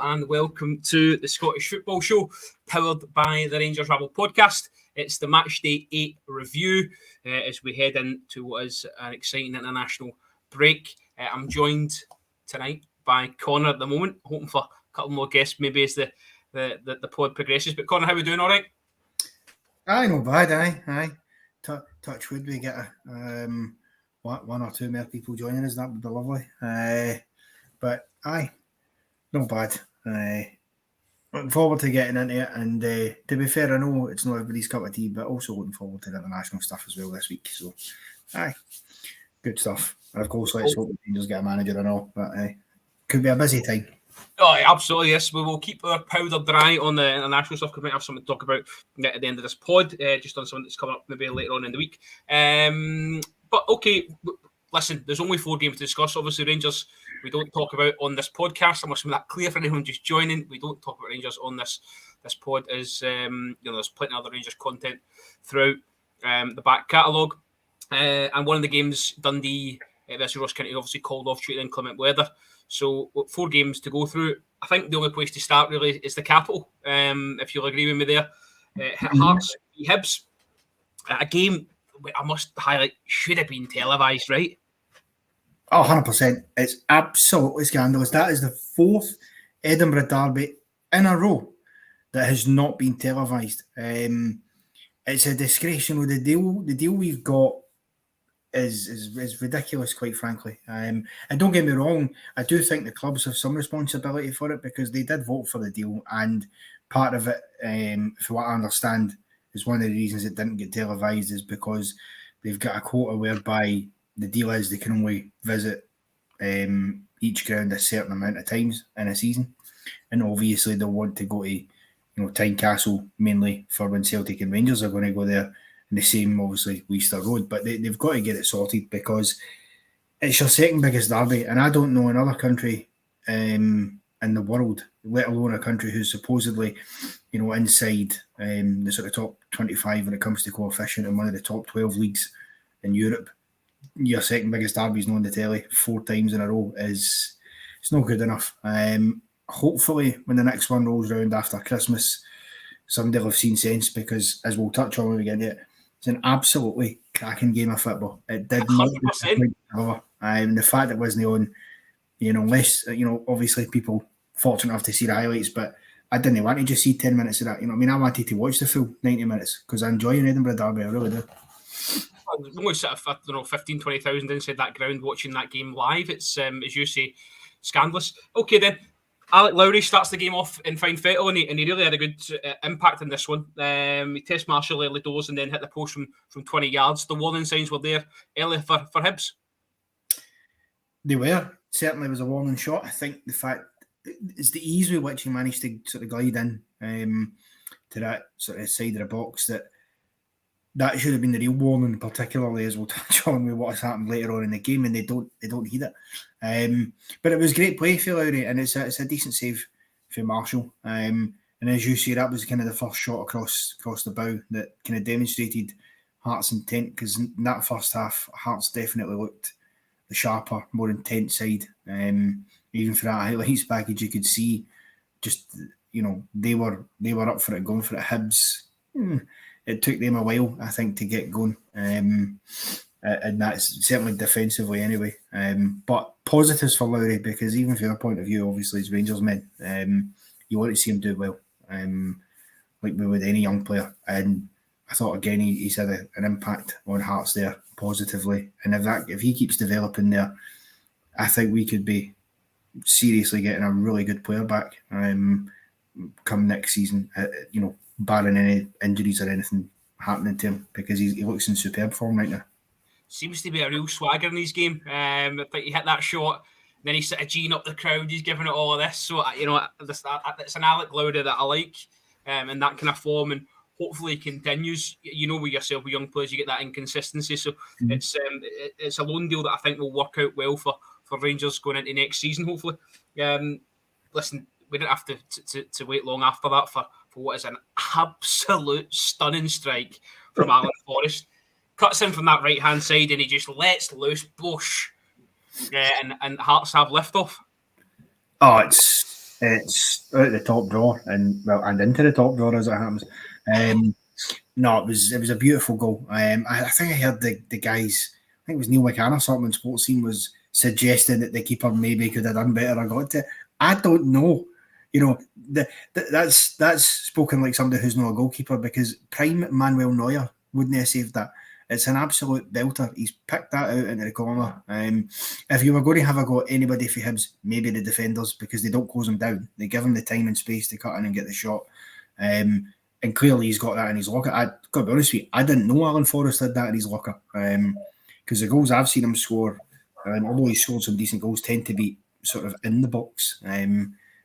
Hello and welcome to the Scottish Football Show, powered by the Rangers Rabble podcast. It's the Matchday 8 review as we head into what is an exciting international break. I'm joined tonight by Connor at the moment, hoping for a couple more guests maybe as the pod progresses. But Connor, how are we doing? All right? Aye, not bad, aye. Touch wood, we get one or two more people joining us, that would be lovely. But aye, not bad. Looking forward to getting into it, and to be fair, I know it's not everybody's cup of tea, but also looking forward to the international stuff as well this week. So, aye, good stuff. And of course, let's hope the Rangers get a manager and all, but could be a busy time. Oh, absolutely, yes. We will keep our powder dry on the international stuff because we might have something to talk about at the end of this pod, just on something that's coming up maybe later on in the week. But okay, listen, there's only 4 games to discuss. Obviously, Rangers, we don't talk about on this podcast. I must make that clear for anyone just joining. We don't talk about Rangers on this pod, as there's plenty of other Rangers content throughout the back catalogue. And one of the games, Dundee versus Ross County, obviously called off due to inclement weather. So 4 games to go through. I think the only place to start really is the capital, if you'll agree with me there. Hearts v Hibs. A game I must highlight should have been televised, right? Oh, 100%. It's absolutely scandalous. That is the 4th Edinburgh derby in a row that has not been televised. It's a disgrace. You know, the deal we've got is ridiculous, quite frankly. And don't get me wrong, I do think the clubs have some responsibility for it because they did vote for the deal, and part of it, for what I understand, is one of the reasons it didn't get televised is because they've got a quota whereby the deal is they can only visit each ground a certain amount of times in a season, and obviously they'll want to go to Tynecastle mainly for when Celtic and Rangers are going to go there. And the same, obviously, Leicester Road. But they've got to get it sorted because it's your second biggest derby. And I don't know another country in the world, let alone a country who's supposedly, inside the sort of top 25 when it comes to coefficient in one of the top 12 leagues in Europe. Your second biggest derby is not on the telly 4 times in a row. It's not good enough. Hopefully, when the next one rolls around after Christmas, somebody will have seen sense because, as we'll touch on when we get into it, it's an absolutely cracking game of football. It did 100%. And the fact it wasn't on, unless, obviously people fortunate enough to see the highlights, but I didn't want to just see 10 minutes of that. I wanted to watch the full 90 minutes because I enjoy an Edinburgh derby, I really do. Only sort of 15, 20,000 inside that ground watching that game live. It's, as you say, scandalous. Okay, then. Alec Lowry starts the game off in fine fettle, and he really had a good impact in this one. He test marshal early doors and then hit the post from 20 yards. The warning signs were there early for Hibs. They were. Certainly was a warning shot. I think the fact it's the ease with which he managed to sort of glide in to that sort of side of the box that should have been the real warning, particularly as we'll touch on with what has happened later on in the game, and they don't heed it. But it was great play for Lowry, and it's a decent save for Marshall. And as you see, that was kind of the first shot across the bow that kind of demonstrated Hearts' intent, because in that first half, Hearts definitely looked the sharper, more intense side. Even for that highlights package, you could see just they were up for it, going for it. Hibs. It took them a while, I think, to get going, and that's certainly defensively anyway. But positives for Lowry, because even from your point of view, obviously as Rangers men, you want to see him do well, like we would any young player. And I thought again he's had an impact on Hearts there positively. And if he keeps developing there, I think we could be seriously getting a really good player back come next season. Barring any injuries or anything happening to him, because he looks in superb form right now. Seems to be a real swagger in his game. I think he hit that shot, then he's sort of geeing up the crowd. He's giving it all of this. So, it's an Alec Lowry that I like, in that kind of form, and hopefully he continues. With yourself, with young players, you get that inconsistency. So it's a loan deal that I think will work out well for Rangers going into next season, hopefully. Listen, we didn't have to wait long after that for what is an absolute stunning strike from Alan Forrest. Cuts in from that right-hand side and he just lets loose, Bush, and Hearts have liftoff. Oh, it's It's out of the top drawer and into the top drawer as it happens. No, it was a beautiful goal. I think I heard the guys. I think it was Neil McCann or something. Sports Scene was suggesting that the keeper maybe could have done better. I got to. I don't know. You know, that's spoken like somebody who's not a goalkeeper, because prime Manuel Neuer wouldn't have saved that. It's an absolute belter. He's picked that out into the corner. If you were going to have a go at anybody for Hibs, maybe the defenders, because they don't close him down. They give him the time and space to cut in and get the shot. And clearly he's got that in his locker. I got to be honest with you, I didn't know Alan Forrest had that in his locker. Because the goals I've seen him score, although he's scored some decent goals, tend to be sort of in the box,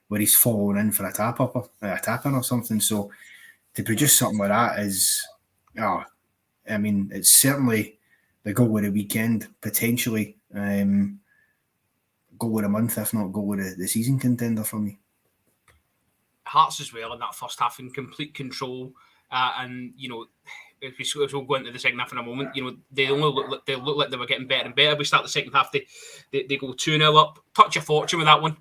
where he's falling in for a tap in or something. So to produce something like that is, I mean, it's certainly the goal of the weekend, potentially goal of the month, if not goal of the season contender for me. Hearts as well in that first half in complete control, and you know, if we'll go into the second half in a moment, you know, they look like they were getting better and better. We start the second half, they go 2-0 up, touch of fortune with that one.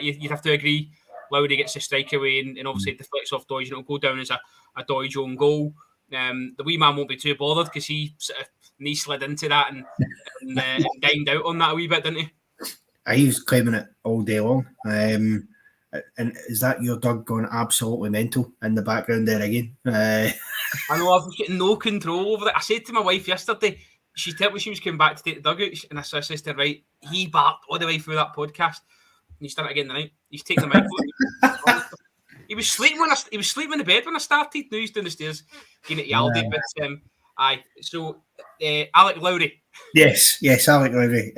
You'd have to agree. Lowry gets the strike away and obviously deflects off Doige, and it'll go down as a Doige own goal. The wee man won't be too bothered because he sort of knee slid into that and dined out on that a wee bit, didn't he? He was claiming it all day long. And is that your dog going absolutely mental in the background there again? I know, I've getting no control over it. I said to my wife yesterday, she told me she was coming back to take the dog out, and I said to her, right, he barked all the way through that podcast, and he's done it again tonight. He's taking the mic. He was sleeping in the bed when I started. Now he's down the stairs getting it Aldi. But aye. So Alec Lowry. Yes, Alec Lowry.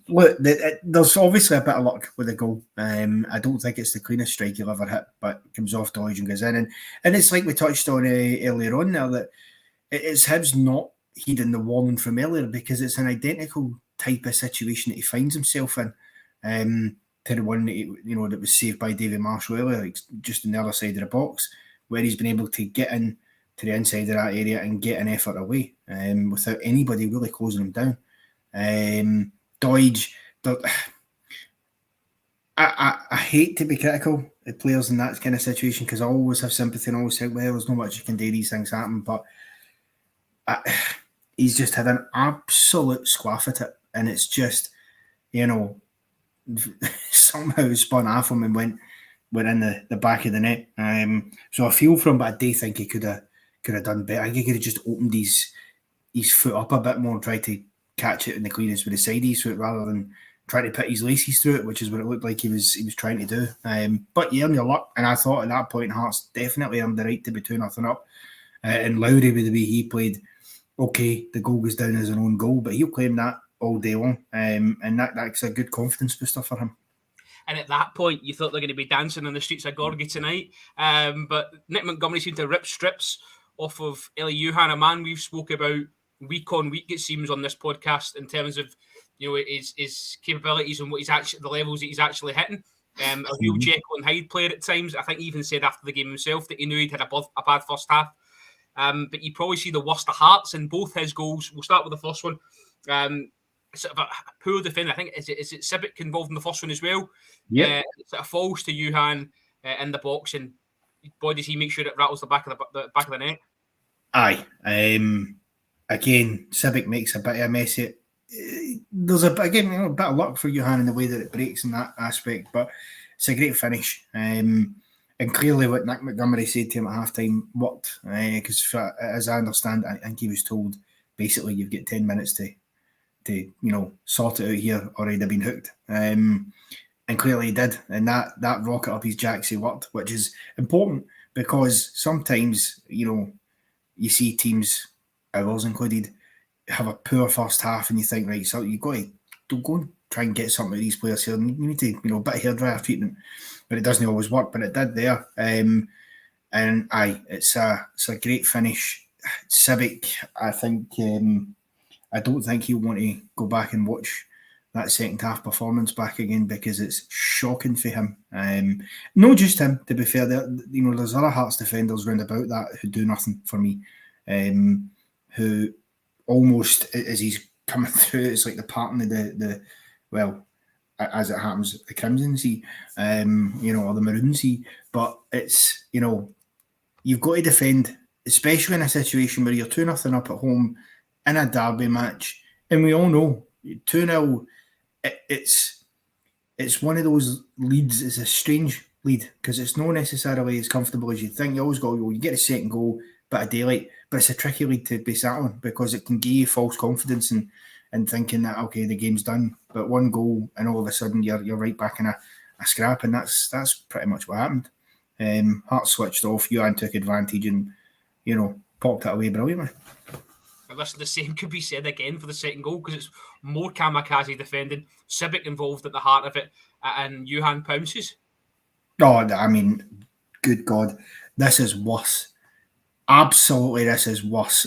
Look, there's obviously a bit of luck with the goal. I don't think it's the cleanest strike you'll ever hit, but it comes off Doige and goes in. And it's like we touched on earlier on there, that it's Hibs not heeding the warning from earlier, because it's an identical type of situation that he finds himself in. To the one that that was saved by David Marshall earlier, just on the other side of the box, where he's been able to get in to the inside of that area and get an effort away, without anybody really closing him down. Doige, I hate to be critical of players in that kind of situation, because I always have sympathy and always think, well, there's not much you can do, these things happen, but he's just had an absolute squaff at it, and it's just, somehow spun off him and went in the back of the net. So I feel for him, but I do think he could have done better. I think he could have just opened his foot up a bit more and tried to catch it in the cleanest with the side of his foot, rather than trying to put his laces through it, which is what it looked like he was trying to do. But you earn your luck, and I thought at that point Hearts definitely earned the right to be 2-0 up. And Lowry, with the way he played, okay, the goal goes down as an own goal, but he'll claim that all day long, and that's a good confidence booster for him. And at that point, you thought they're going to be dancing on the streets of Gorgie tonight. But Nick Montgomery seemed to rip strips off of Eli Yuhan, a man we've spoke about week on week, it seems, on this podcast, in terms of his capabilities and what he's actually, the levels that he's actually hitting. A real Jekyll and Hyde player at times. I think he even said after the game himself that he knew he'd had a bad first half. But you probably see the worst of Hearts in both his goals. We'll start with the first one. Sort of a poor defender. I think is it Sibic involved in the first one as well? Yeah. Sort of falls to Yuhan in the box, and boy, does he make sure it rattles the back of the net. Aye. Again, Sibic makes a bit of a mess of it. There's a bit of luck for Yuhan in the way that it breaks in that aspect, but it's a great finish. And clearly what Nick Montgomery said to him at half-time worked, because as I understand, I think he was told basically you've got 10 minutes to sort it out here, or he'd have been hooked. And clearly he did, and that rocket up his jacksie worked, which is important, because sometimes you see teams, ours included, have a poor first half, and you think, right, so you've got to go and try and get something of these players here. You need to, a bit of hairdryer treatment, but it doesn't always work. But it did there, and it's a great finish. Sibic, I think. I don't think he'll want to go back and watch that second half performance back again, because it's shocking for him. Not just him, to be fair. There's other Hearts defenders round about that who do nothing for me. Who almost, as he's coming through, it's like the pattern of as it happens, the Crimson Sea, or the Maroon Sea. But it's, you've got to defend, especially in a situation where you're 2-0 up at home in a derby match. And we all know 2-0, it's one of those leads, it's a strange lead because it's not necessarily as comfortable as you think. You always go, you get a second goal, bit of daylight, but it's a tricky lead to be sat on because it can give you false confidence and thinking that, okay, the game's done. But one goal and all of a sudden you're right back in a scrap, and that's pretty much what happened. Hearts switched off, Johan took advantage and, popped it away brilliantly. Listen, the same could be said again for the second goal because it's more kamikaze defending, Sibic involved at the heart of it, and Johan pounces. Oh, I mean, good God, this is worse. Absolutely, this is worse.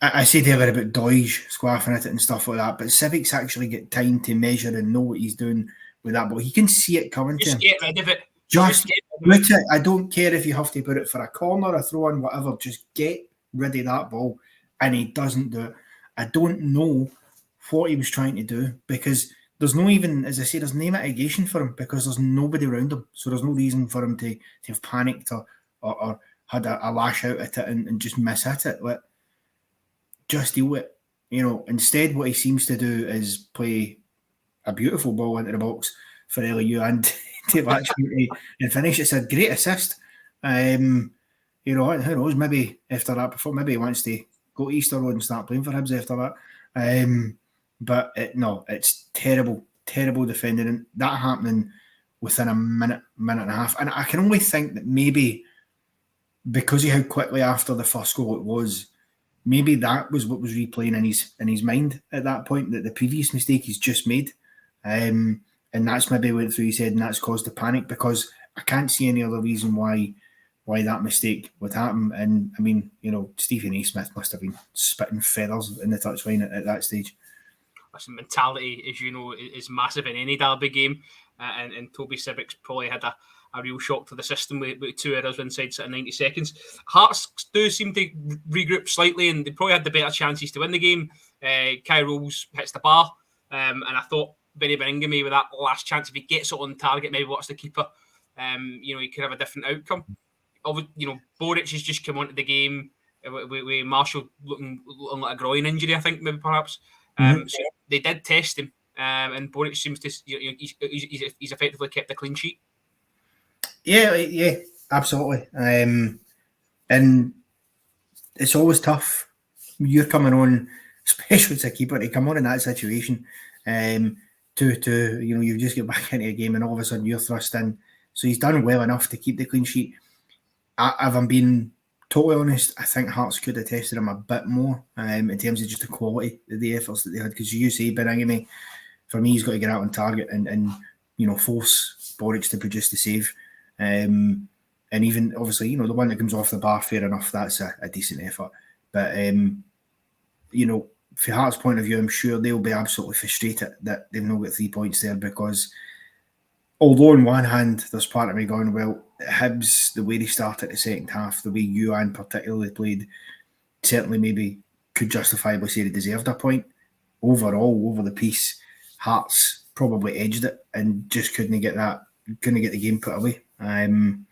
I say the other about Doige squaffing at it and stuff like that, but Civic's actually get time to measure and know what he's doing with that ball. He can see it coming to him. Just get rid of it. Just put it. I don't care if you have to put it for a corner, a throw in, whatever. Just get rid of that ball, and he doesn't do it. I don't know what he was trying to do because there's no even, as I say, there's no mitigation for him because there's nobody around him, so there's no reason for him to have panicked or had a lash out at it and just miss hit it. Like, just deal with it. Instead, what he seems to do is play a beautiful ball into the box for Elliot and to actually and finish. It's a great assist. Who knows? Maybe after that, maybe he wants to go to Easter Road and start playing for Hibs after that. But it's terrible defending, and that happening within a minute and a half. And I can only think that maybe because of how quickly after the first goal it was, maybe that was what was replaying in his mind at that point, that the previous mistake he's just made. And that's maybe went through his head, and that's caused the panic, because I can't see any other reason why that mistake would happen. And I mean, Stephen A. Smith must have been spitting feathers in the touchline at that stage. Listen, mentality, as you know, is massive in any derby game, and Toby Sibic's probably had a real shock to the system with 2 errors inside 90 seconds. Hearts do seem to regroup slightly, and they probably had the better chances to win the game. Kai Rose hits the bar, and I thought Benny Beningame with that last chance, if he gets it on target, maybe watch the keeper, he could have a different outcome. Boric has just come onto the game with Marshall looking like a groin injury, I think, maybe perhaps. So they did test him, and Boric seems to, he's effectively kept a clean sheet. Yeah, absolutely. And it's always tough. You're coming on, especially as a keeper, to come on in that situation. You've just get back into a game and all of a sudden you're thrust in. So he's done well enough to keep the clean sheet. If I'm being totally honest, I think Hearts could have tested him a bit more in terms of just the quality of the efforts that they had. Because you say Beningame, for me, he's got to get out on target and force Boric to produce the save. And even obviously, the one that comes off the bar, fair enough, that's a decent effort. But from Hearts' point of view, I'm sure they'll be absolutely frustrated that they've not got 3 points there, because although on one hand there's part of me going, well, Hibs, the way they started the second half, the way Johan particularly played, certainly maybe could justifiably say they deserved a point. Overall, over the piece, Hearts probably edged it and just couldn't get the game put away. In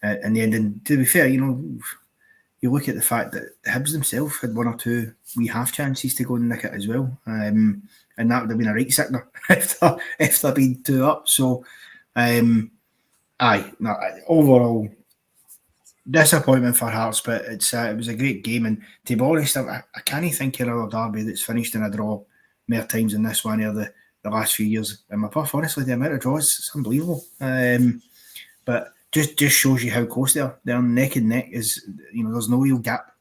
the end, and to be fair, you look at the fact that Hibs themselves had 1 or 2 wee half chances to go and nick it as well, and that would have been a right sickener if they'd been 2 up. So, overall disappointment for Hearts, but it was a great game. And to be honest, I can't think of another derby that's finished in a draw more times than this one over the last few years. And my puff, honestly, the amount of draws, it's unbelievable. But just shows you how close they are. They're neck and neck. There's no real gap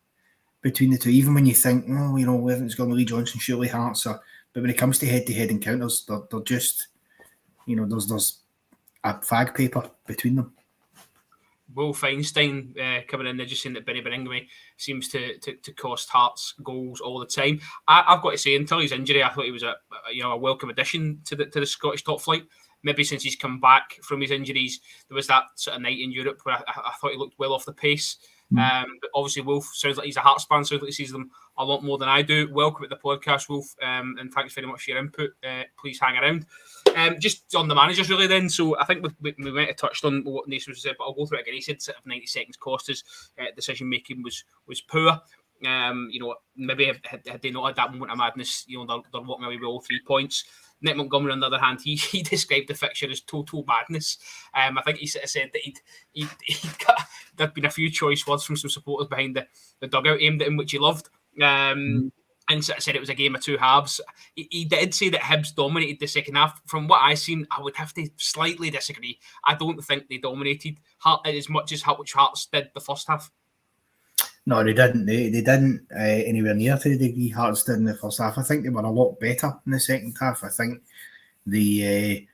between the two. Even when you think, everything's gone with Lee Johnson, surely Hearts are. But when it comes to head-to-head encounters, they're just, there's a fag paper between them. Will Feinstein coming in there, just saying that Benny Beningame seems to cost Hearts goals all the time. I've got to say, until his injury, I thought he was a welcome addition to the Scottish top flight. Maybe since he's come back from his injuries, there was that sort of night in Europe where I thought he looked well off the pace. But obviously, Wolf sounds like he's a Hearts fan. Sounds like he sees them a lot more than I do. Welcome to the podcast, Wolf, and thanks very much for your input. Please hang around. Just on the managers, really, then. So I think we might have touched on what Naismith said, but I'll go through it again. He said sort of 90 seconds cost us. Decision making was poor. Maybe had they not had that moment of madness, they're walking away with all 3 points. Nick Montgomery, on the other hand, he described the fixture as total badness. I think he sort of said that there'd been a few choice words from some supporters behind the dugout aimed at him, which he loved. And sort of said it was a game of two halves. He did say that Hibs dominated the second half. From what I've seen, I would have to slightly disagree. I don't think they dominated as much as Hearts did the first half. No, they didn't. They didn't anywhere near to the degree Hearts did in the first half. I think they were a lot better in the second half. I think they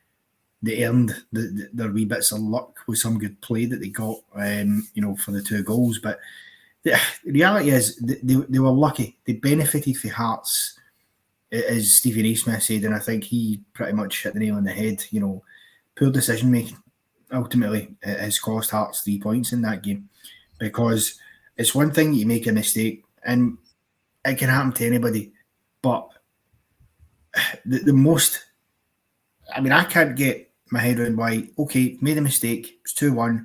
earned their wee bits of luck with some good play that they got, for the 2 goals. But the reality is they were lucky. They benefited for Hearts, as Stevie Naismith said, and I think he pretty much hit the nail on the head. Poor decision making ultimately has cost Hearts 3 points in that game, because it's one thing you make a mistake, and it can happen to anybody. But the most, I can't get my head around why, okay, made a mistake, it's 2-1,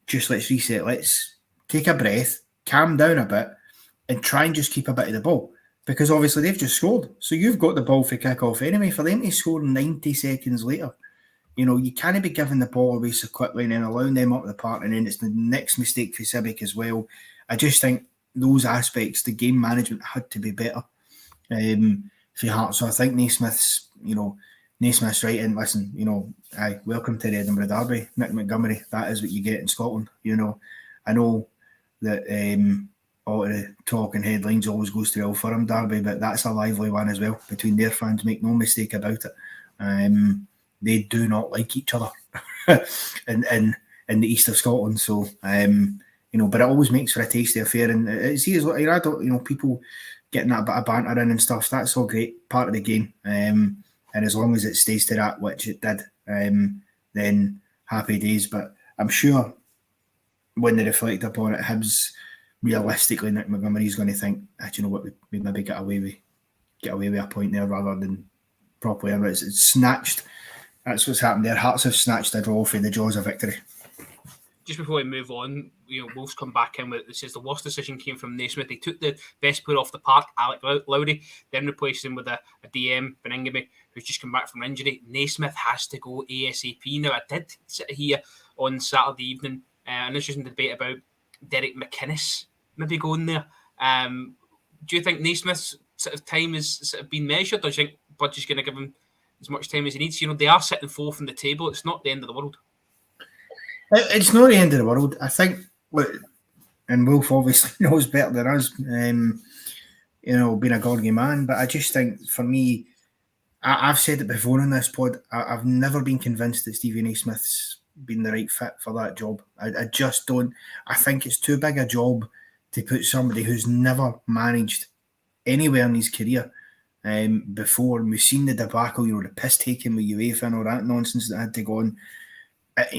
just let's reset, let's take a breath, calm down a bit, and try and just keep a bit of the ball. Because obviously they've just scored. So you've got the ball for kick-off anyway. For them to score 90 seconds later, you can't be giving the ball away so quickly and then allowing them up the park, and then it's the next mistake for Civic as well. I just think those aspects, the game management had to be better for Hearts. So I think Naismith's right in. Listen, welcome to the Edinburgh Derby, Nick Montgomery. That is what you get in Scotland. I know that all the talk and headlines always goes to the Old Firm Derby, but that's a lively one as well between their fans. Make no mistake about it. They do not like each other in the east of Scotland. So. But it always makes for a tasty affair. And see, as I don't, people getting that bit of banter in and stuff, that's all great, part of the game. And as long as it stays to that, which it did, then happy days. But I'm sure when they reflect upon it, Hibs, realistically, Nick Montgomery's going to think, we maybe get away with a point there rather than properly. It's snatched. That's what's happened there. Hearts have snatched a draw for the jaws of victory. Just before we move on, Wolves come back in with it. It says the worst decision came from Naismith. They took the best player off the park, Alec Lowry, then replaced him with a DM, Beningame, who's just come back from injury. Naismith has to go ASAP. Now, I did sit here on Saturday evening, and there's just a debate about Derek McInnes maybe going there. Do you think Naismith's sort of time has sort of been measured, or do you think Budge is going to give him as much time as he needs? They are sitting 4th in the table. It's not the end of the world. It's not the end of the world. I think, and Wolf obviously knows better than us, being a Gorgie man, but I just think, for me, I've said it before in this pod, I've never been convinced that Stevie Naismith's been the right fit for that job. I just don't. I think it's too big a job to put somebody who's never managed anywhere in his career before. And we've seen the debacle, the piss taking with UEFA and all that nonsense that had to go on.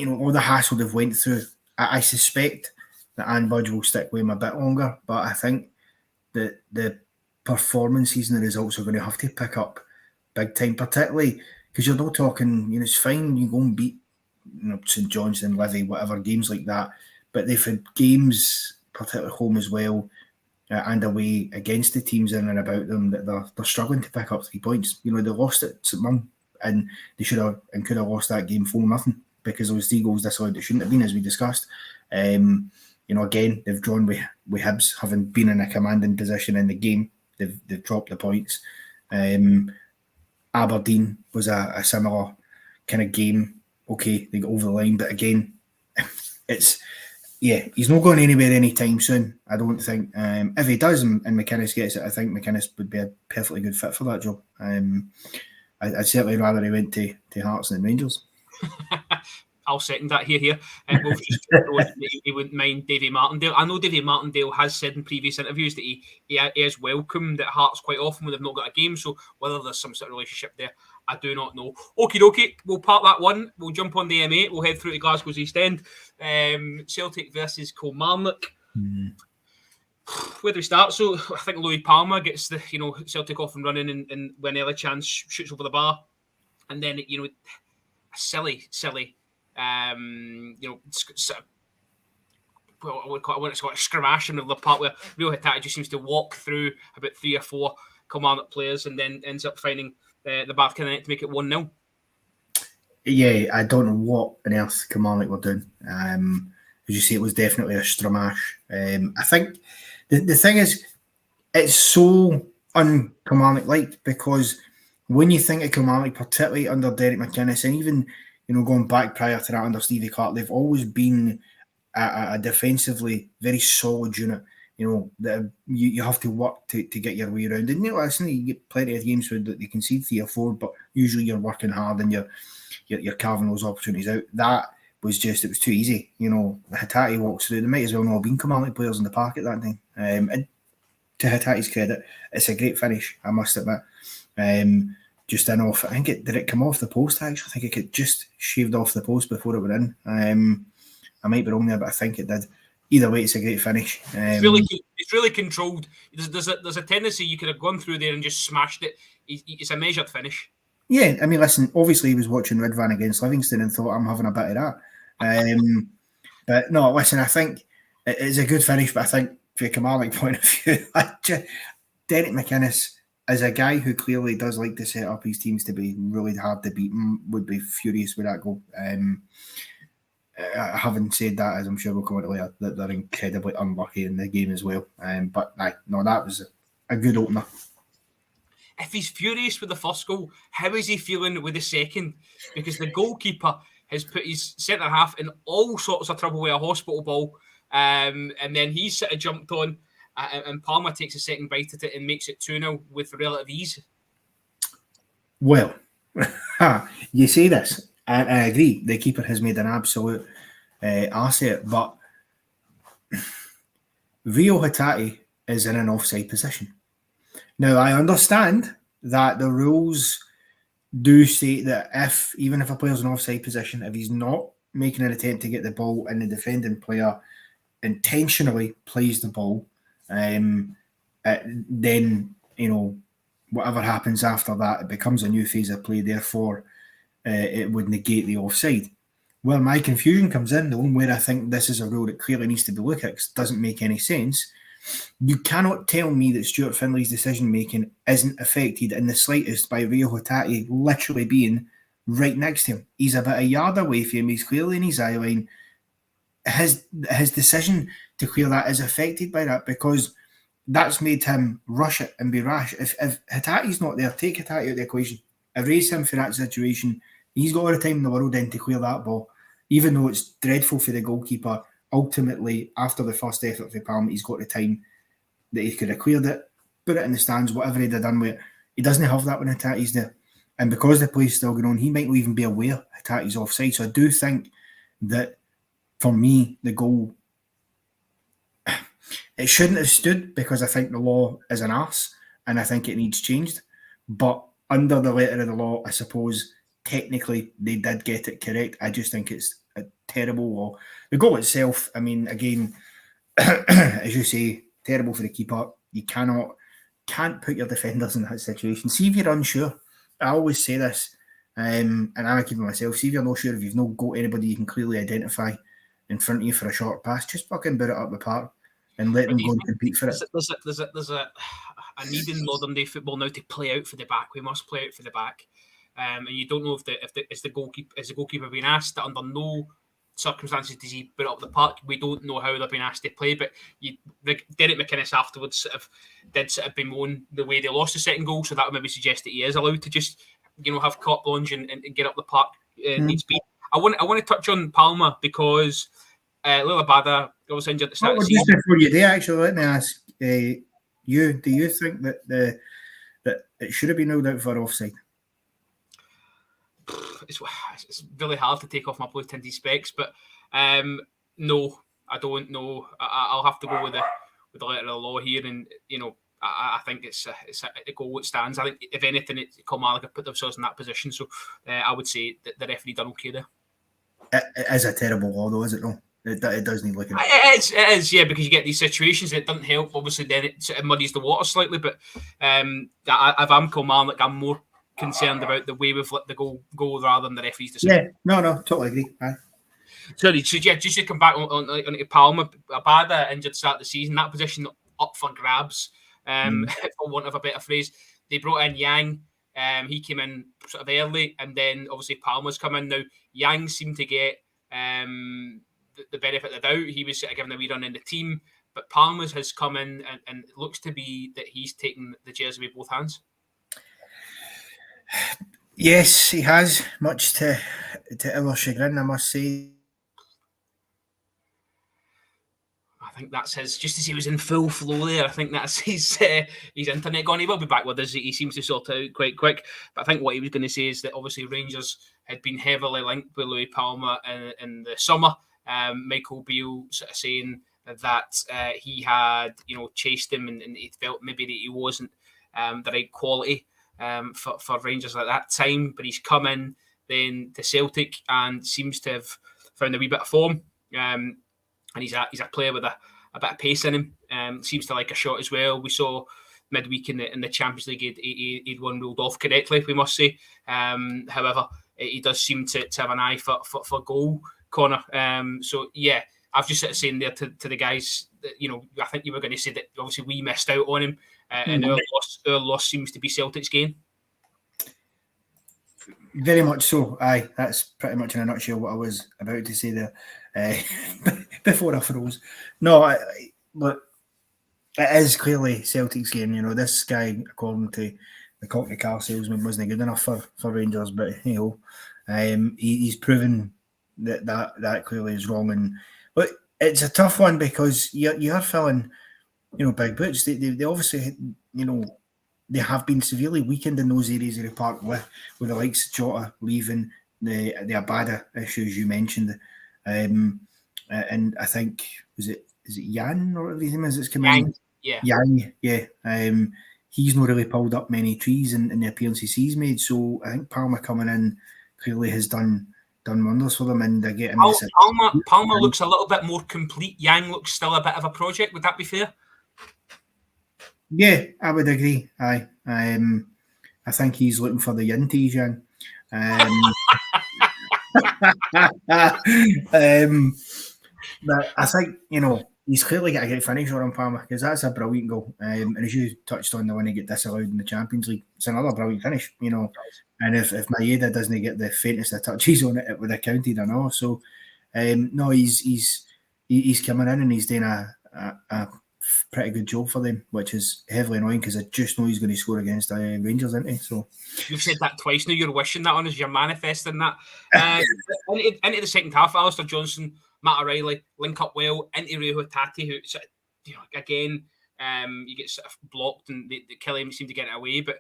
All the hassle they've went through. I suspect that Anne Budge will stick with him a bit longer, but I think that the performances and the results are going to have to pick up big time, particularly because you're not talking, it's fine, you go and beat St Johnstone, Livy, whatever, games like that, but they've had games, particularly home as well, and away against the teams in and about them, that they're struggling to pick up 3 points. They lost at St Mum, and they should have and could have lost that game 4-0. Because those 3 goals disallowed, it shouldn't have been, as we discussed. Again, they've drawn with Hibs, having been in a commanding position in the game. They've dropped the points. Aberdeen was a similar kind of game. Okay, they got over the line, but again, he's not going anywhere anytime soon, I don't think. If he does and McInnes gets it, I think McInnes would be a perfectly good fit for that job. I'd certainly rather he went to Hearts than Rangers. I'll second that here. Wolf just he wouldn't mind Davy Martindale. I know Davy Martindale has said in previous interviews that he is welcomed at Hearts quite often when they've not got a game. So whether there's some sort of relationship there, I do not know. Okie dokie, we'll park that one. We'll jump on the M8. We'll head through to Glasgow's East End. Celtic versus Kilmarnock. Where do we start? So I think Louis Palmer gets the Celtic off and running, and when Ellie Chance shoots over the bar, and then a silly, well, I want to call it a skirmish in the part where Rio Hitati just seems to walk through about 3 or 4 Kilmarnock players and then ends up finding the back of the net to make it 1-0. Yeah, I don't know what on earth Kilmarnock were doing. As you say, it was definitely a stramash. I think the thing is, it's so un-Kilmarnock-like because when you think of Kilmarnock, particularly under Derek McInnes, and even going back prior to that under Stevie Clark, they've always been a defensively very solid unit. That you have to work to get your way around. And listen, you get plenty of games where they concede 3 or 4, but usually you're working hard and you're carving those opportunities out. That was just, it was too easy. Hitati walks through. They might as well not have been Kilmarnock players in the park at that time. And to Hitati's credit, it's a great finish, I must admit. Just in off, I think did it come off the post actually? I think it could just shaved off the post before it went in. I might be wrong there, but I think it did. Either way, it's a great finish. It's really controlled. There's a tendency you could have gone through there and just smashed it. It's a measured finish. Yeah, I mean, listen, obviously he was watching Ridvan against Livingston and thought, I'm having a bit of that. But no, listen, I think it's a good finish, but I think from a Kilmarnock point of view, Derek McInnes, as a guy who clearly does like to set up his teams to be really hard to beat, would be furious with that goal. Having said that, as I'm sure we'll come on to later, that they're incredibly unlucky in the game as well. But that was a good opener. If he's furious with the first goal, how is he feeling with the second? Because the goalkeeper has put his centre half in all sorts of trouble with a hospital ball, and then he's sort of jumped on, and Palmer takes a second bite at it and makes it 2-0 with relative ease. Well, you say this, and I agree. The keeper has made an absolute asset, but Rio Hitati is in an offside position. Now, I understand that the rules do say that even if a player's in an offside position, if he's not making an attempt to get the ball and the defending player intentionally plays the ball, then, whatever happens after that, it becomes a new phase of play. Therefore, it would negate the offside. Well, my confusion comes in, the one where I think this is a rule that clearly needs to be looked at because it doesn't make any sense. You cannot tell me that Stuart Findlay's decision-making isn't affected in the slightest by Rio Hitati literally being right next to him. He's about a yard away from him. He's clearly in his eye line. His decision to clear that is affected by that because that's made him rush it and be rash. If Hitati's not there, take Hitati out of the equation. Erase him for that situation. He's got all the time in the world then to clear that ball. Even though it's dreadful for the goalkeeper, ultimately, after the first effort for Palmer, he's got the time that he could have cleared it, put it in the stands, whatever he'd have done with it. He doesn't have that when Hitati's there. And because the play's still going on, he might not even be aware Hitati's offside. So I do think that, for me, the goal, it shouldn't have stood because I think the law is an arse and I think it needs changed. But under the letter of the law, I suppose, technically, they did get it correct. I just think it's a terrible law. The goal itself, I mean, again, as you say, terrible for the keeper. You can't put your defenders in that situation. See if you're unsure. I always say this, and I'm keeping myself. See if you're not sure, if you've not got anybody you can clearly identify in front of you for a short pass, just fucking put it up the park and let them go and compete for it. There's a need in modern day football now to play out for the back. We must play out for the back. And you don't know if the goalkeeper being asked that under no circumstances does he put it up the park. We don't know how they're being asked to play, but Derek McInnes afterwards did bemoan the way they lost the second goal, so that would maybe suggest that he is allowed to just have carte blanche and get up the park needs be. I want to touch on Palmer because Lila Bada was injured at the start of the season. Just before you do, actually, let me ask you: do you think that it should have been ruled out for offside? It's really hard to take off my blue tinted specs, but no, I don't know. I'll have to go with the letter of the law here, and I think it's a goal that stands. I think if anything, Kilmarnock have put themselves in that position, so I would say that the referee done okay there. It is a terrible law, though, is it? No. It does need looking at. It is, yeah, because you get these situations that doesn't help. Obviously, then it sort of muddies the water slightly. But if I'm Kilmarnock, I'm more concerned about the way we've let the goal go rather than the referee's decision. Yeah, no, totally agree. Aye. Sorry, so yeah, just to come back on Palmer, Abada injured start of the season, that position up for grabs, for want of a better phrase. They brought in Yang. He came in sort of early, and then obviously Palmer's come in now. Yang seemed to get the benefit of the doubt. He was sort of given a wee run in the team, but Palmer's has come in and it looks to be that he's taken the jersey with both hands. Yes, he has, much to our chagrin, I must say. I think that's his, just as he was in full flow there, I think that's his internet gone. He will be back with us. He seems to sort out quite quick. But I think what he was going to say is that obviously Rangers had been heavily linked with Louis Palmer in the summer. Michael Beale sort of saying that he had, chased him and he felt maybe that he wasn't the right quality for Rangers at that time. But he's come in then to Celtic and seems to have found a wee bit of form. And he's a player with a bit of pace in him. Seems to like a shot as well. We saw midweek in the Champions League, he'd one ruled off correctly, we must say. However, he does seem to have an eye for goal, Connor. So yeah, I've just sort of saying there to the guys that, I think you were going to say that obviously we missed out on him, and our loss seems to be Celtic's gain. Very much so. Aye, that's pretty much in a nutshell what I was about to say there before I froze. No, but it is clearly Celtic's game. This guy, according to the Cockney car salesman, wasn't good enough for Rangers, but he's proven that clearly is wrong. But it's a tough one because you're filling, big boots. They obviously, they have been severely weakened in those areas of the park with the likes of Jota leaving, the Abada issues you mentioned, and I think is it Jan or whatever his name is that's coming in? Yeah. Yang, yeah. He's not really pulled up many trees in the appearances he's made, so I think Palmer coming in clearly has done wonders for them, and they're getting. Palmer looks a little bit more complete. Yang looks still a bit of a project. Would that be fair? Yeah, I would agree. Aye. I think he's looking for the Yinties, Jan. But I think, he's clearly got a great finisher on Palmer because that's a brilliant goal. And as you touched on, the one he get disallowed in the Champions League, it's another brilliant finish, And if Maeda doesn't get the faintest of touches on it, it would have counted or not. So, no, he's coming in and he's doing a pretty good job for them, which is heavily annoying because I just know he's going to score against Rangers, isn't he? So you've said that twice now. You're wishing that on us. You're manifesting that. Into the second half, Alistair Johnson, Matt O'Reilly link up well into Rio Hatate, who again you get sort of blocked and the Killian seemed to get it away, but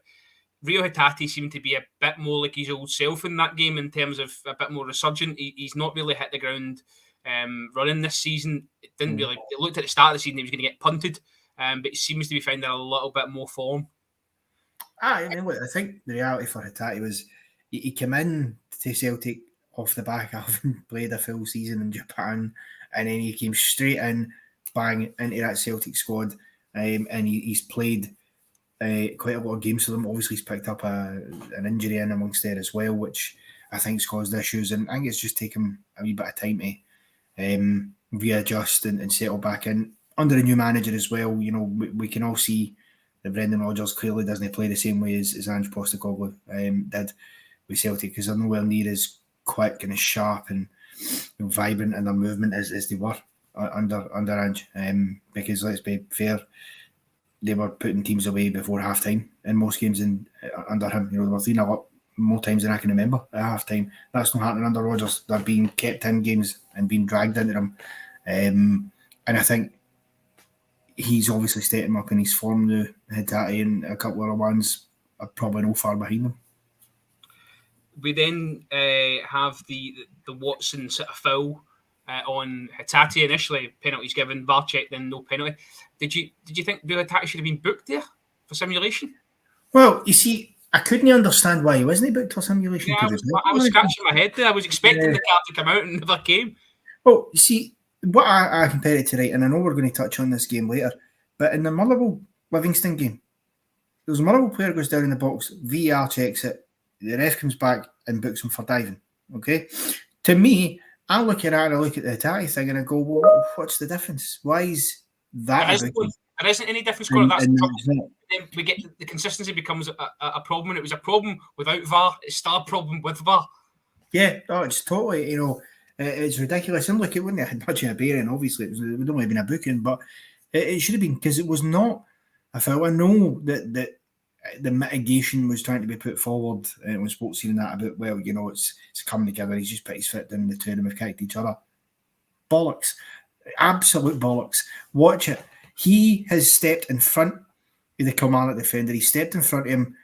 Rio Hatate seemed to be a bit more like his old self in that game in terms of a bit more resurgent. He's not really hit the ground running this season. It didn't really. It looked at the start of the season he was going to get punted, but he seems to be finding a little bit more form. I think the reality for Hatate was he came in to Celtic off the back having played a full season in Japan, and then he came straight in, bang, into that Celtic squad, and he's played quite a lot of games for them. Obviously, he's picked up an injury in amongst there as well, which I think's caused issues, and I think it's just taken a wee bit of time to readjust and settle back in under a new manager as well. We can all see that Brendan Rodgers clearly doesn't play the same way as Ange Postecoglou did with Celtic, because they're nowhere near as quick and as sharp and vibrant in their movement as they were under Ange. Because let's be fair, they were putting teams away before half time in most games under him. They were 3-0 up more times than I can remember at half time. That's not happening under Rodgers. They're being kept in games and being dragged into them. And I think he's obviously stepping up in his form now. Hatate and a couple of other ones are probably no far behind them. We then have the Watson sort of foul on Hatate initially. Penalties given, VAR checked, then no penalty. Did you think Hatate should have been booked there for simulation? Well, you see, I couldn't understand why he wasn't booked for simulation. Yeah, I was scratching my head there. I was expecting the card to come out and never came. Well, you see, what I compare it to, right, and I know we're going to touch on this game later, but in the Motherwell Livingston game, there's a Motherwell player goes down in the box, VAR checks it, the ref comes back and books him for diving. Okay, to me, I look at that and I look at the Italian thing and I go, well, what's the difference? Why is that there isn't any difference. That's and then we get the consistency becomes a problem. And it was a problem without VAR. It's still a problem with VAR. Yeah, it's totally, it's ridiculous. And look, it wouldn't have had much of a bearing, obviously. It would only have been a booking, but it should have been, because it was not a foul. I know that the mitigation was trying to be put forward, and when sports seeing that about, well, it's coming together. He's just put his foot down, the two of them have kicked each other. Bollocks. Absolute bollocks. Watch it. He has stepped in front of the Kilmarnock defender. He stepped in front of him,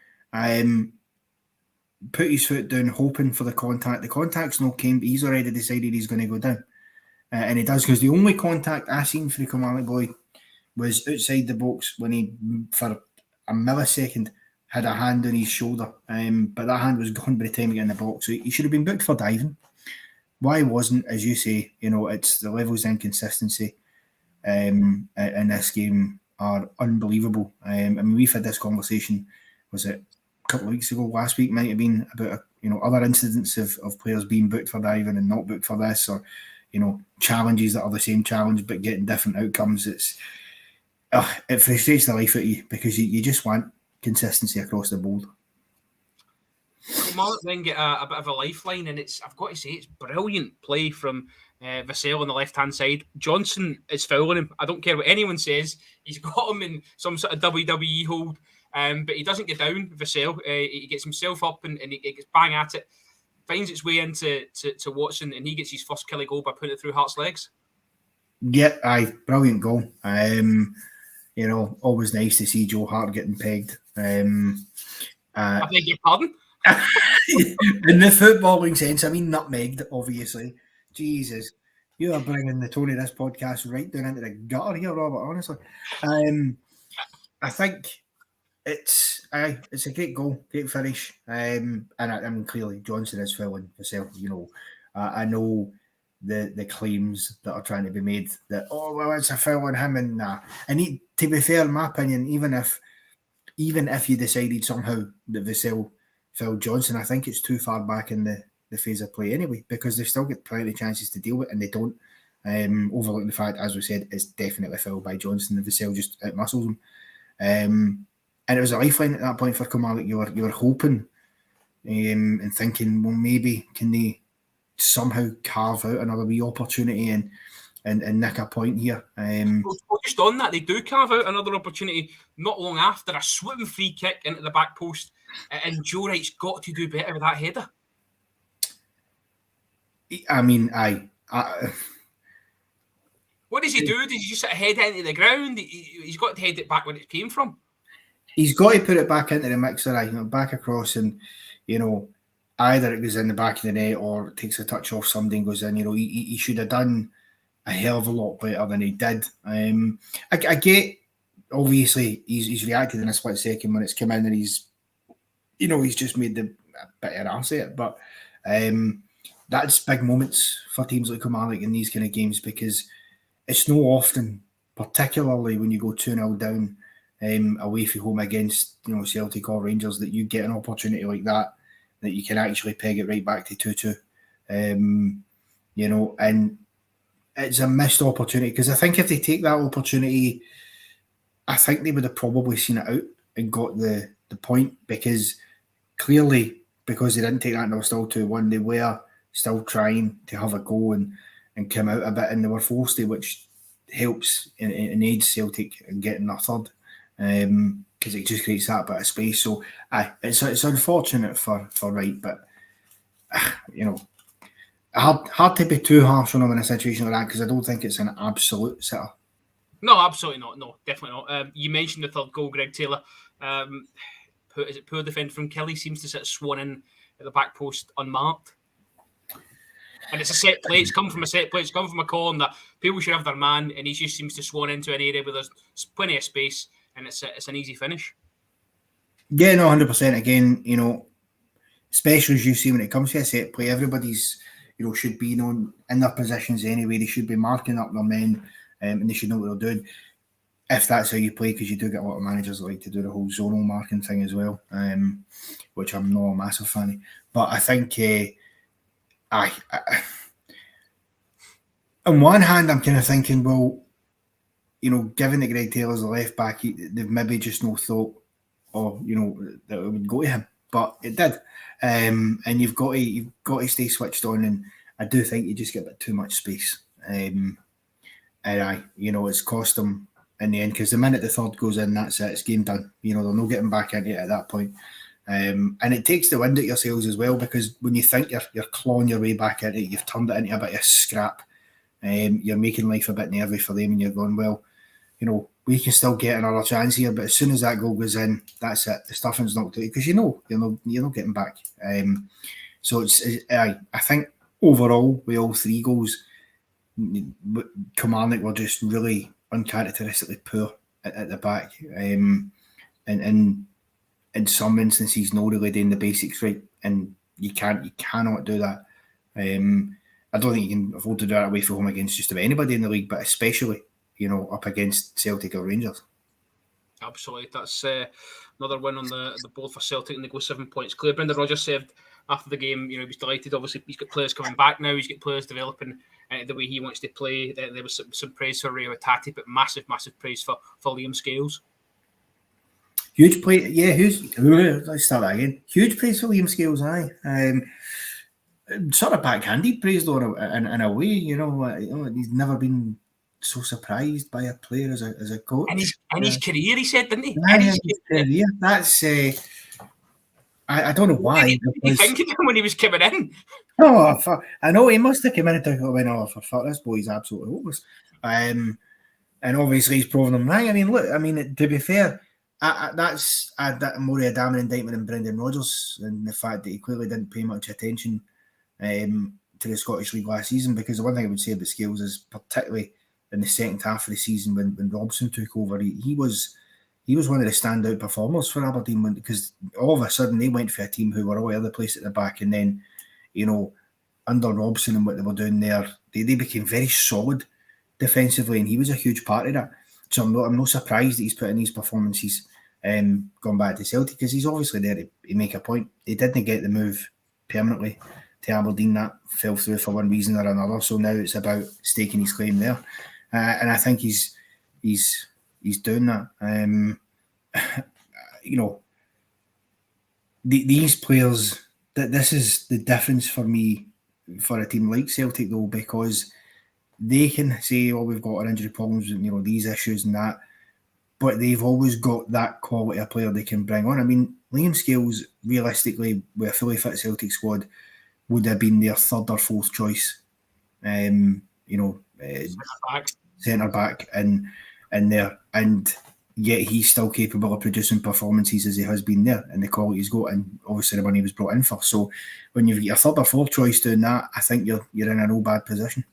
put his foot down, hoping for the contact. The contact's not came, but he's already decided he's going to go down. And he does, because the only contact I seen for the Kilmarnock boy was outside the box when he, for a millisecond, had a hand on his shoulder. But that hand was gone by the time he got in the box. So he should have been booked for diving. Why wasn't, as you say, it's the levels of inconsistency in this game are unbelievable. We've had this conversation, was it a couple of weeks ago, last week might have been, about other incidents of players being booked for diving and not booked for this, or challenges that are the same challenge but getting different outcomes. It frustrates the life out of you, because you just want consistency across the board. Kilmarnock then get a bit of a lifeline, and I've got to say, it's brilliant play from Vassell on the left-hand side. Johnson is fouling him. I don't care what anyone says. He's got him in some sort of WWE hold, but he doesn't get down, Vassell. He gets himself up and he gets bang at it, finds its way into to Watson, and he gets his first Killie goal by putting it through Hart's legs. Yeah, brilliant goal. Always nice to see Joe Hart getting pegged. I beg your pardon? In the footballing sense, I mean nutmegged, obviously. Jesus, you are bringing the tone of this podcast right down into the gutter here, Robert, honestly. I think it's a great goal, great finish. And I mean, clearly Johnson is fouling himself. I know the claims that are trying to be made that, oh well, it's a foul on him, and to be fair, in my opinion, even if you decided somehow that Vassell fouled Johnson, I think it's too far back in the phase of play anyway, because they've still got plenty of chances to deal with, and they don't. Overlooking the fact, as we said, it's definitely fouled by Johnson, and Vassell just outmuscles him. And it was a lifeline at that point for Kilmarnock. You were hoping and thinking, well, maybe can they somehow carve out another wee opportunity and nick a point here. Just on that, they do carve out another opportunity not long after a swooping free kick into the back post, and Joe Wright's got to do better with that header. I mean, what does he do? Does he just head it into the ground? He's got to head it back where it came from. He's got to put it back into the mixer, back across, and either it goes in the back of the net or takes a touch off somebody and goes in. He should have done a hell of a lot better than he did. I get, obviously, he's reacted in a split second when it's come in, and he's just made the bitter ass of it. But that's big moments for teams like Kilmarnock in these kind of games, because it's no often, particularly when you go 2-0 down away from home against Celtic or Rangers, that you get an opportunity like that you can actually peg it right back to 2-2. And it's a missed opportunity, because I think if they take that opportunity, I think they would have probably seen it out and got the point, because clearly, because they didn't take that and they were still 2-1, they were still trying to have a go and come out a bit, and they were forced to, which helps and aids Celtic in getting their third, because it just creates that bit of space. So it's unfortunate for Wright, but hard to be too harsh on him in a situation like that, because I don't think it's an absolute sitter. No, absolutely not. No, definitely not. You mentioned the third goal, Greg Taylor. Poor defender from Kelly seems to sit swan in at the back post unmarked. And it's a set play. It's come from a set play. It's come from a corner that people should have their man, and he just seems to swan into an area where there's plenty of space, and it's an easy finish. Yeah, no, 100%. Again, especially as you see when it comes to a set play, everybody's, should be known in their positions anyway. They should be marking up their men, and they should know what they're doing. If that's how you play, because you do get a lot of managers that like to do the whole zonal marking thing as well, which I'm not a massive fan of. But I think, on one hand, I'm kind of thinking, well, given that Greg Taylor's the left back, they've maybe just no thought, that it would go to him, but it did. And you've got to stay switched on, and I do think you just get a bit too much space. And it's cost them in the end, because the minute the third goes in, that's it, it's game done. They're not getting back into it at that point. And it takes the wind out your sails as well, because when you think you're clawing your way back into it, you've turned it into a bit of scrap. You're making life a bit nervy for them, and you're going, well, we can still get another chance here, but as soon as that goal goes in, that's it. The stuffing's knocked out, because you're not getting back. So I think overall, with all three goals, Kilmarnock were just really uncharacteristically poor at the back, and in some instances, not really doing the basics right, and you cannot do that. I don't think you can afford to do that away from home against just about anybody in the league, but especially up against Celtic or Rangers. Absolutely, that's another win on the board for Celtic, and they go 7 points clear. Brendan Rodgers said after the game, he was delighted. Obviously, he's got players coming back now. He's got players developing the way he wants to play. There was some praise for Rio Tati, but massive praise for Liam Scales. Huge play, yeah. Let's start that again. Huge praise for Liam Scales, aye. Sort of backhanded praise though, in a way. He's never been so surprised by a player as a coach. In his career, he said, didn't he? In his career. That's I don't know why. What did he think of him when he was coming in? Oh, I know he must have come in and went, oh, for fuck, this boy's absolutely hopeless. And obviously he's proven them right. To be fair, that's more a damning indictment than Brendan Rodgers, and the fact that he clearly didn't pay much attention to the Scottish League last season. Because the one thing I would say about Scales is, particularly in the second half of the season when Robson took over, he was one of the standout performers for Aberdeen, because all of a sudden they went for a team who were all over the place at the back, and then under Robson and what they were doing there, they became very solid defensively, and he was a huge part of that. So I'm not surprised that he's put in these performances gone back to Celtic, because he's obviously there to make a point. He didn't get the move permanently to Aberdeen. That fell through for one reason or another, so now it's about staking his claim there, and I think he's doing that. These players, this is the difference for me for a team like Celtic though, because they can say, oh, we've got our injury problems and these issues and that, but they've always got that quality of player they can bring on. Liam Scales, realistically, with a fully fit Celtic squad, would have been their third or fourth choice. Centre back in there, and yet he's still capable of producing performances as he has been there, and the quality he's got, and obviously the one he was brought in for. So when you've got your third or fourth choice doing that, I think you're in a no bad position.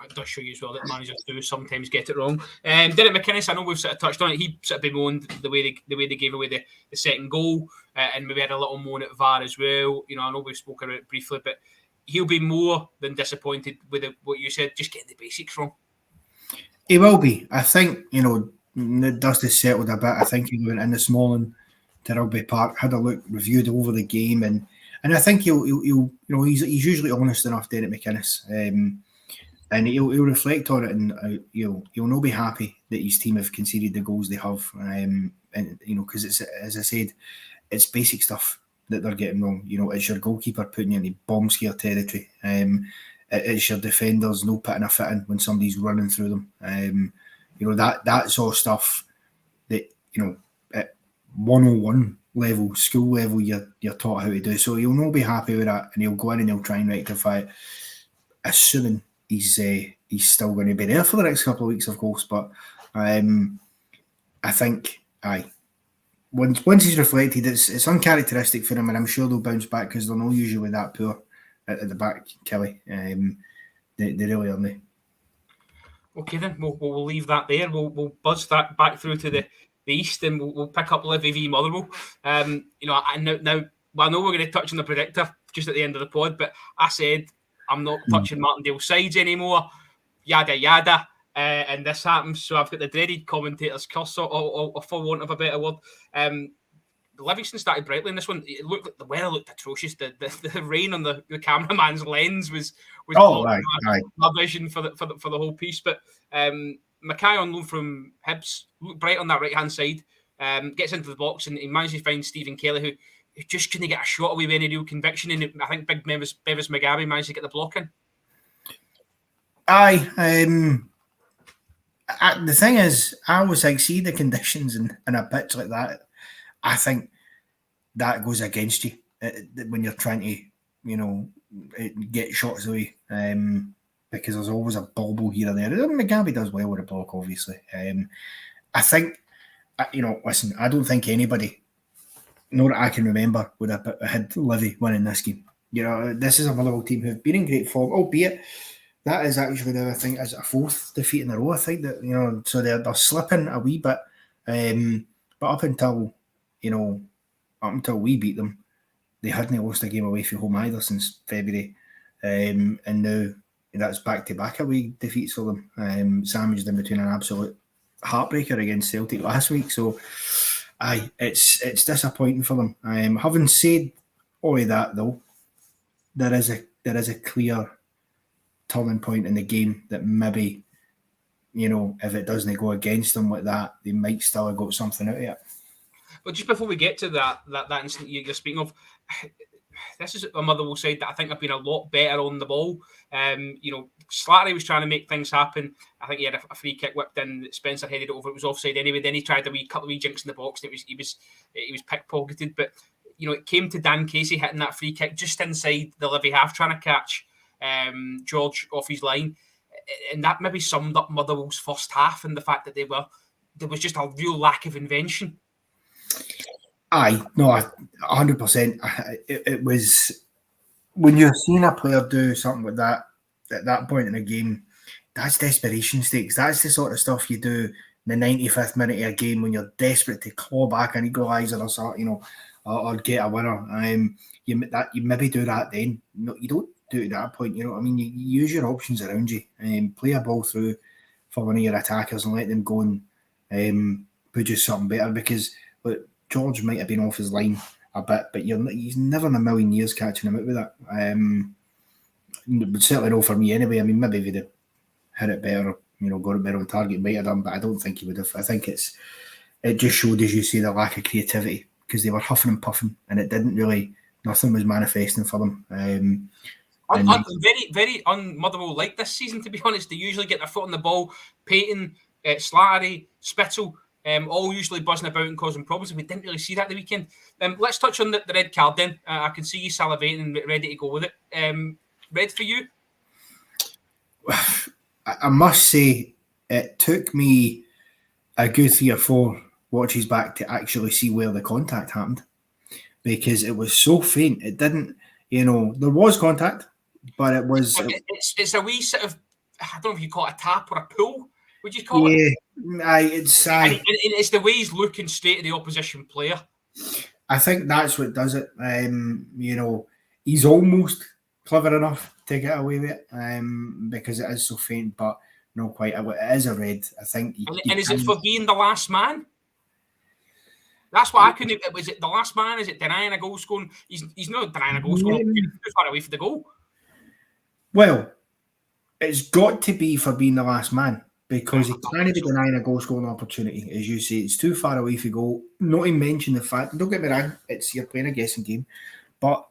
It does show you as well that managers do sometimes get it wrong. Derek McInnes, I know we've sort of touched on it. He sort of bemoaned the way they gave away the second goal, and maybe had a little moan at VAR as well. I know we've spoken about it briefly, but he'll be more than disappointed with what you said, just getting the basics wrong. He will be. I think, the dust has settled a bit. I think he went in this morning to Rugby Park, had a look, reviewed over the game, and I think he's usually honest enough, Derek McInnes, and he'll reflect on it, and he'll not be happy that his team have conceded the goals they have, and because it's, as I said, it's basic stuff that they're getting wrong. It's your goalkeeper putting you into bomb scare territory. It's your defenders no putting a fit in when somebody's running through them. That sort of stuff that at 101 level, school level, you're taught how to do. So he'll not be happy with that, and he'll go in and he'll try and rectify it, assuming he's still going to be there for the next couple of weeks, of course. But I think once he's reflected, it's uncharacteristic for him, and I'm sure they'll bounce back, because they're not usually that poor at the back, Kelly. They really aren't. Okay, then we'll leave that there. We'll buzz that back through to the east, and we'll pick up Livy v Motherwell. I know we're going to touch on the predictor just at the end of the pod, but I said I'm not touching Martindale's sides anymore, yada yada. And this happens, so I've got the dreaded commentator's curse, or for want of a better word. Livingston started brightly in this one. It looked like the weather looked atrocious. The rain on the cameraman's lens was my vision for the whole piece. But Mackay on loan from Hibs looked bright on that right hand side. Gets into the box and he manages to find Stephen Kelly, who just couldn't get a shot away with any real conviction. And I think big Bevis McGabby managed to get the block in. Aye. The thing is, I always think, see the conditions in a pitch like that, I think that goes against you when you're trying to, get shots away. Because there's always a bobble here and there. McGabby does well with a block, obviously. I think, listen, I don't think anybody, nor that I can remember, would have had Livy winning this game. This is a Motherwell team who've been in great form, albeit that is actually now, I think, is a fourth defeat in a row. I think that, so they're slipping a wee bit. But up until we beat them, they hadn't lost a game away from home either since February. And now that's back-to-back away defeats for them. Sandwiched in between an absolute heartbreaker against Celtic last week. So, it's disappointing for them. Having said all of that, though, there is a clear turning point in the game that maybe, if it doesn't go against them like that, they might still have got something out of it. But just before we get to that incident you're speaking of, this is a Motherwell side that I think have been a lot better on the ball. Slattery was trying to make things happen. I think he had a free kick whipped in. Spencer headed it over. It was offside anyway. Then he tried a couple of wee jinks in the box. And he was pickpocketed. But it came to Dan Casey hitting that free kick just inside the Livy half, trying to catch George off his line, and that maybe summed up Motherwell's first half and the fact that there was just a real lack of invention. Aye, no, 100%. It was when you're seeing a player do something like that at that point in a game, that's desperation stakes. That's the sort of stuff you do in the 95th minute of a game when you're desperate to claw back an equaliser or something, or get a winner. You maybe do that then. No, you don't do it at that point. You use your options around you. Play a ball through for one of your attackers and let them go and produce something better. Because George might have been off his line a bit, but he's never in a million years catching him out with that. Certainly no for me anyway. Maybe if he'd have hit it better, got it better on target, might have done, but I don't think he would have. I think it just showed, as you say, the lack of creativity, because they were huffing and puffing and it didn't really, nothing was manifesting for them. Very, very un-Motherwell like this season, to be honest. They usually get their foot on the ball. Payton, Slattery, Spittle, all usually buzzing about and causing problems. We didn't really see that the weekend. Let's touch on the red card then. I can see you salivating and ready to go with it. Red for you? I must say, it took me a good 3 or 4 watches back to actually see where the contact happened, because it was so faint. It didn't, there was contact, but it was... It's a wee sort of, I don't know if you call it a tap or a pull. Would you call it? Yeah, it's the way he's looking straight at the opposition player. I think that's what does it. He's almost clever enough to get away with it, because it is so faint, but not quite. It is a red, I think. And is it for being the last man? That's what I couldn't. Was it the last man? Is it denying a goal scoring? He's not denying a goal scoring. He's too far away for the goal. Well, it's got to be for being the last man, because he can't be denying a goal scoring opportunity. As you say, it's too far away for goal. Not to mention the fact, don't get me wrong, you're playing a guessing game, but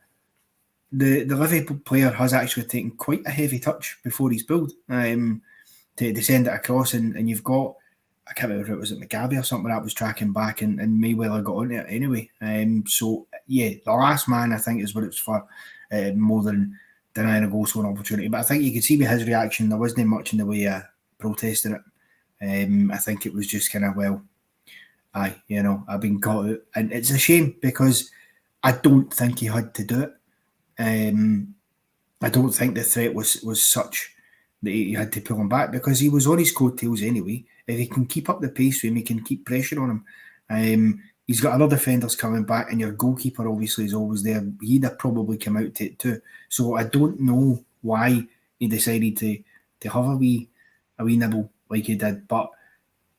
the Liverpool player has actually taken quite a heavy touch before he's pulled to send it across, and you've got, I can't remember if it was McGabby or something that was tracking back, and Mayweather got onto it anyway. So yeah, the last man, I think, is what it's for, more than denying a goal scoring opportunity. But I think you could see with his reaction, there wasn't much in the way of protesting it. I think it was just kind of, well, I've been caught out, and it's a shame because I don't think he had to do it. I don't think the threat was such that he had to pull him back, because he was on his coattails anyway. If he can keep up the pace with him, he can keep pressure on him. He's got other defenders coming back, and your goalkeeper obviously is always there. He'd have probably come out to it too. So I don't know why he decided to have a wee nibble like he did, but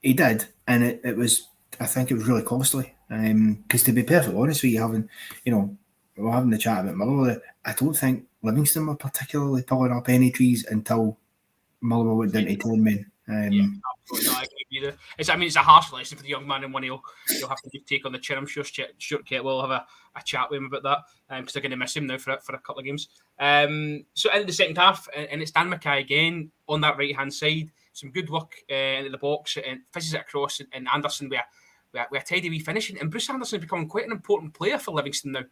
he did, and it was, I think it was really costly. Because to be perfectly honest with you, we're having the chat about Motherwell, I don't think Livingston were particularly pulling up any trees until Motherwell went down to 10 men. Yeah, absolutely. No, I agree with you. It's a harsh lesson for the young man, and one he'll have to take on the chin. I'm sure Stuart Kettle will have a chat with him about that, because they're going to miss him now for a couple of games. So in the second half, and it's Dan Mackay again on that right hand side. Some good work into the box and fizzes it across, and Anderson with a tidy wee finishing. And Bruce Anderson is becoming quite an important player for Livingston now.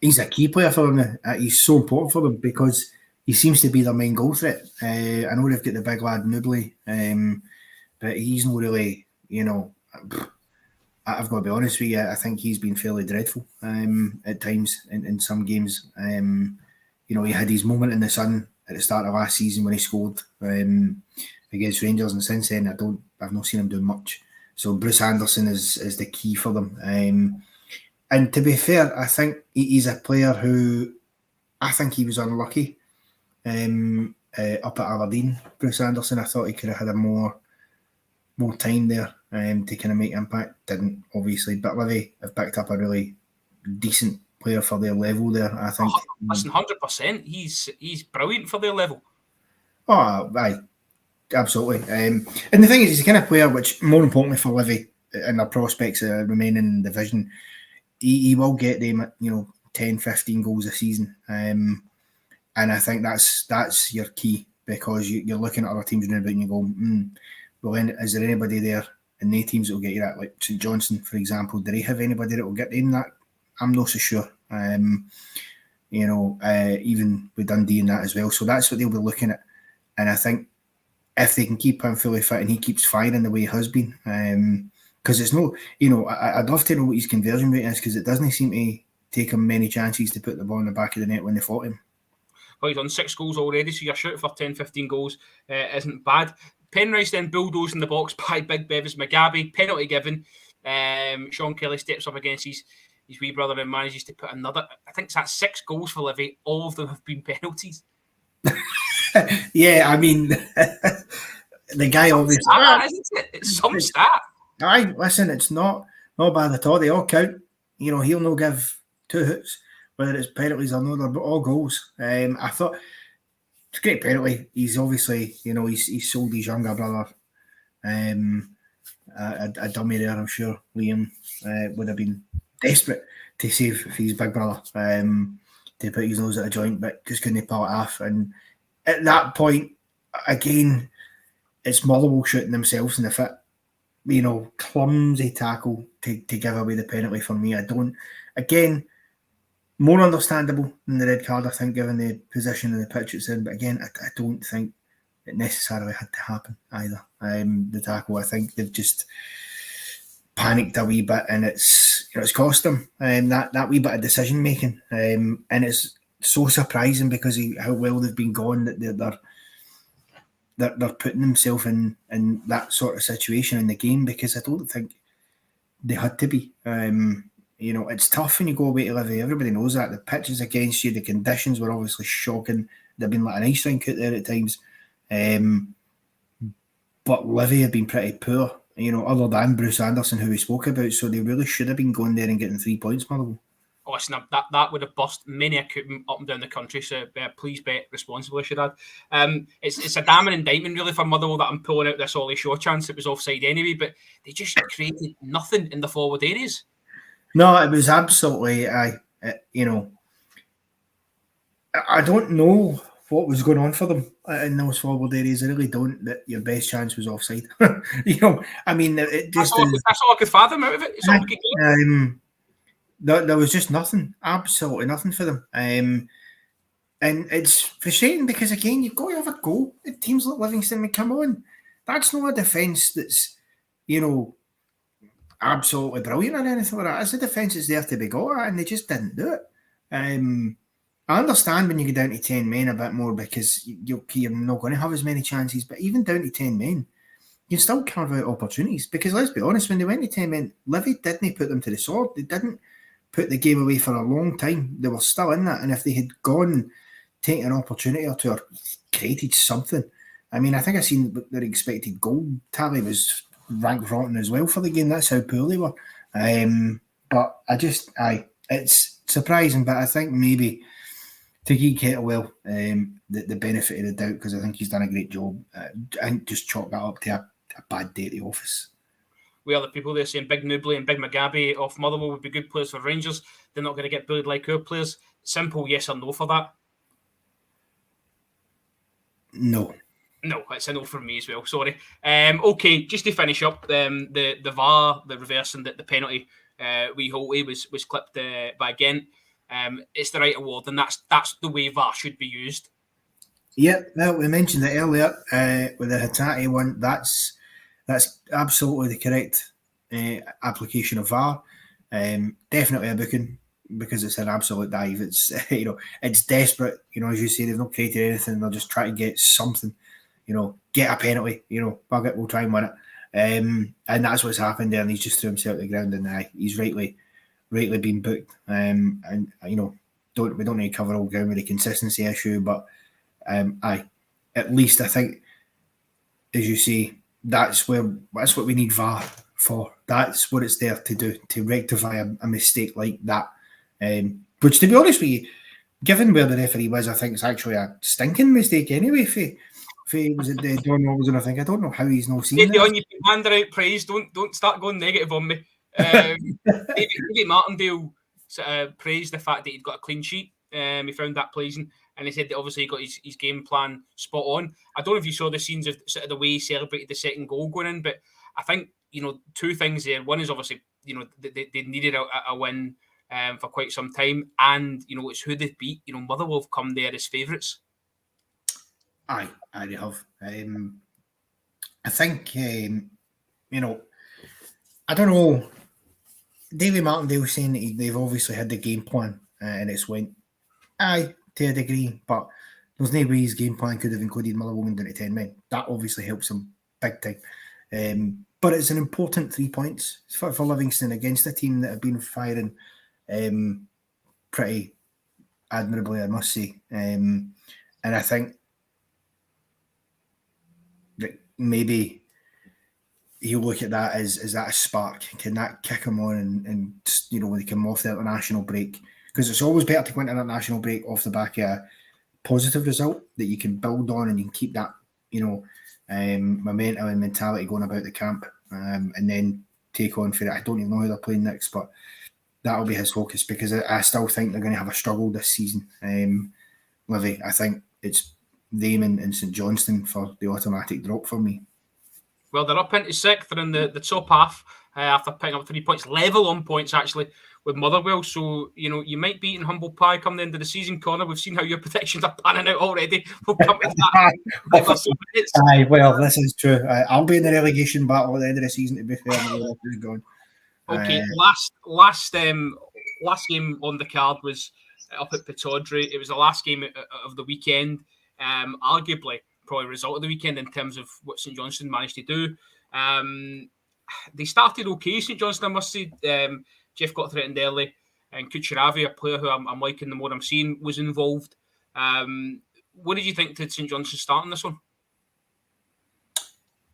He's a key player for them. He's so important for them because he seems to be their main goal threat. I know they've got the big lad Nubley, but he's not really, I've got to be honest with you, I think he's been fairly dreadful at times in some games. He had his moment in the sun at the start of last season when he scored against Rangers, and since then I've not seen him do much. So Bruce Anderson is the key for them. And to be fair, I think he's a player who I think he was unlucky up at Aberdeen. Bruce Anderson, I thought he could have had a more time there to kind of make impact. Didn't, obviously, but Livy have picked up a really decent player for their level there, I think. Listen, 100%. He's brilliant for their level. Oh, aye, absolutely. And the thing is, he's the kind of player which, more importantly for Livy and their prospects remaining in the division, he will get them, 10, 15 goals a season. And I think that's your key, because you're looking at other teams now and you go, well, is there anybody there in the teams that will get you that? Like St Johnstone, for example, do they have anybody that will get them that? I'm not so sure. Even with Dundee and that as well. So that's what they'll be looking at. And I think if they can keep him fully fit and he keeps firing the way he has been, because it's no, I'd love to know what his conversion rate is, because it doesn't seem to take him many chances to put the ball in the back of the net when they fought him. Well, he's done 6 goals already, so your shout for 10, 15 goals isn't bad. Penrice then bulldozed in the box by Big Bevis McGabby. Penalty given. Sean Kelly steps up against his wee brother and manages to put another. I think that's 6 goals for Livy. All of them have been penalties. Yeah, I mean, the guy obviously. Isn't it? It's some stat. Aye, listen, it's not bad at all. They all count. He'll no give 2 hoots, whether it's penalties or not, they're all goals. I thought it's a great penalty. He's obviously, he's sold his younger brother a dummy there. I'm sure Liam would have been desperate to save his big brother to put his nose at a joint, but just couldn't pull it off. And at that point, again, it's Motherwell shooting themselves in the foot. Clumsy tackle to give away the penalty for me. Again, more understandable than the red card, I think, given the position of the pitch it's in. But again, I don't think it necessarily had to happen either. The tackle, I think they've just panicked a wee bit, and it's cost them that wee bit of decision making. And it's so surprising because of how well they've been going that they're putting themselves in that sort of situation in the game, because I don't think they had to be. It's tough when you go away to Livy. Everybody knows that. The pitch is against you. The conditions were obviously shocking. They've been like an ice rink out there at times. But Livy have been pretty poor, other than Bruce Anderson, who we spoke about. So they really should have been going there and getting 3 points, Motherwell. Oh, listen, that would have bust many a coupon up and down the country, so please bet responsibly, I should add. It's a damning indictment, really, for Motherwell that I'm pulling out this Ollie Shaw chance. It was offside anyway, but they just created nothing in the forward areas. No, it was absolutely, I don't know what was going on for them in those forward areas. I really don't. That your best chance was offside. I mean, it just that's all I could fathom out of it. It's all we could do. There was just nothing, absolutely nothing for them. And it's frustrating because, again, you've got to have a goal at teams like Livingston. And come on, that's not a defence that's, absolutely brilliant or anything like that. It's a defence that's there to be got at, and they just didn't do it. I understand when you go down to 10 men a bit more, because you're not going to have as many chances, but even down to 10 men, you can still carve out opportunities. Because let's be honest, when they went to 10 men, Livy didn't put them to the sword. They didn't put the game away for a long time. They were still in that, and if they had gone taken an opportunity or two or created something. I mean, I think I seen their expected goal tally was ranked rotten as well for the game. That's how poor they were. But it's surprising, but I think maybe to give Kettlewell the benefit of the doubt, because I think he's done a great job. I think just chalk that up to a bad day at the office. We are the people there saying Big Newbley and Big McGabby off Motherwell would be good players for Rangers. They're not going to get bullied like our players. Simple yes or no for that? No. No, it's a no from me as well. Sorry. Okay, just to finish up, the VAR, the reversing the penalty, Wee Holty was clipped by Ghent. It's the right award, and that's the way VAR should be used. Yeah, well, we mentioned it earlier with the Hatate one. That's absolutely the correct application of VAR. Definitely a booking, because it's an absolute dive. It's it's desperate. As you say, they've not created anything. They'll just try to get something. Get a penalty. Bug it. We'll try and win it. And that's what's happened there. And he's just threw himself to the ground, and he's rightly been booked. And we don't need to cover all ground with the consistency issue, but at least I think, as you say, that's what we need VAR for. That's what it's there to do, to rectify a mistake like that. Which, to be honest with you, given where the referee was, I think it's actually a stinking mistake anyway. If was it Don Robertson? I think I don't know how he's not seen it. On you hand out praise. Don't start going negative on me. David Martindale praised the fact that he'd got a clean sheet. He found that pleasing, and he said that obviously he got his game plan spot on. I don't know if you saw the scenes of sort of the way he celebrated the second goal going in, but I think two things there. One is obviously they needed a win for quite some time, and it's who they beat. Motherwell have come there as favourites. Aye, they have. I think I don't know. David Martindale was saying that they've obviously had the game plan and it's went to a degree, but there's no way his game plan could have included Motherwell down to 10 men. That obviously helps him big time. But it's an important 3 points for Livingston against a team that have been firing pretty admirably, I must say. And I think that maybe he'll look at that as that a spark? Can that kick him on and when they come off the international break? Because it's always better to go into an international break off the back of a positive result that you can build on, and you can keep that momentum and mentality going about the camp, and then take on for it. I don't even know who they're playing next, but that'll be his focus, because I still think they're going to have a struggle this season. Livy, I think it's them and St Johnstone for the automatic drop for me. Well, they're up into sixth. They're in the top half after picking up 3 points, level on points actually with Motherwell. So you might be eating humble pie come the end of the season, Connor. We've seen how your predictions are panning out already. We'll come to that. Aye, well, this is true. I'll be in the relegation battle at the end of the season, to be fair. Going. Okay, last game on the card was up at Pittodrie. It was the last game of the weekend. Arguably, probably result of the weekend in terms of what St Johnstone managed to do. They started okay, St Johnstone, I must say. Jeff got threatened early, and Kucheravi, a player who I'm liking the more I'm seeing, was involved. What did you think to St Johnstone starting this one?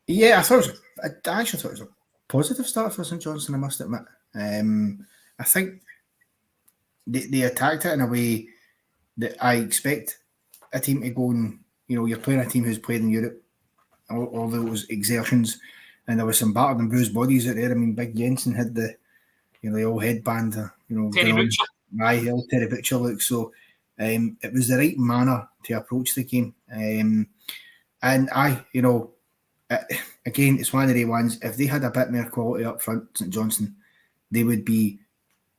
Yeah, I actually thought it was a positive start for St Johnstone, I must admit. I think they attacked it in a way that I expect a team to go and, you're playing a team who's played in Europe, all those exertions, and there was some battered and bruised bodies out there. I mean, Big Jensen had the old headband, Terry Butcher look. So it was the right manner to approach the game. And again, it's one of the ones, if they had a bit more quality up front, St Johnstone, they would be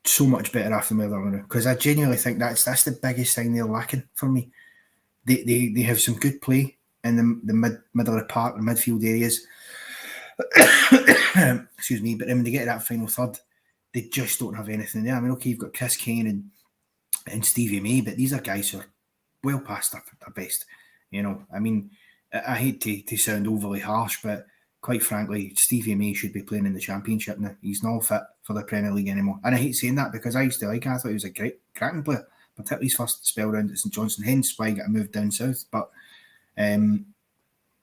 so much better after where they're running. Because I genuinely think that's the biggest thing they're lacking for me. They have some good play in the middle of the park, the midfield areas. Excuse me, but then when they get to that final third, they just don't have anything there. I mean, okay, you've got Chris Kane and Stevie May, but these are guys who are well past their best. I mean, I hate to sound overly harsh, but quite frankly, Stevie May should be playing in the Championship now. He's not fit for the Premier League anymore. And I hate saying that, because I used to like him. I thought he was a great cracking player. particularly his first spell round at St Johnstone, hence why he got moved down south. But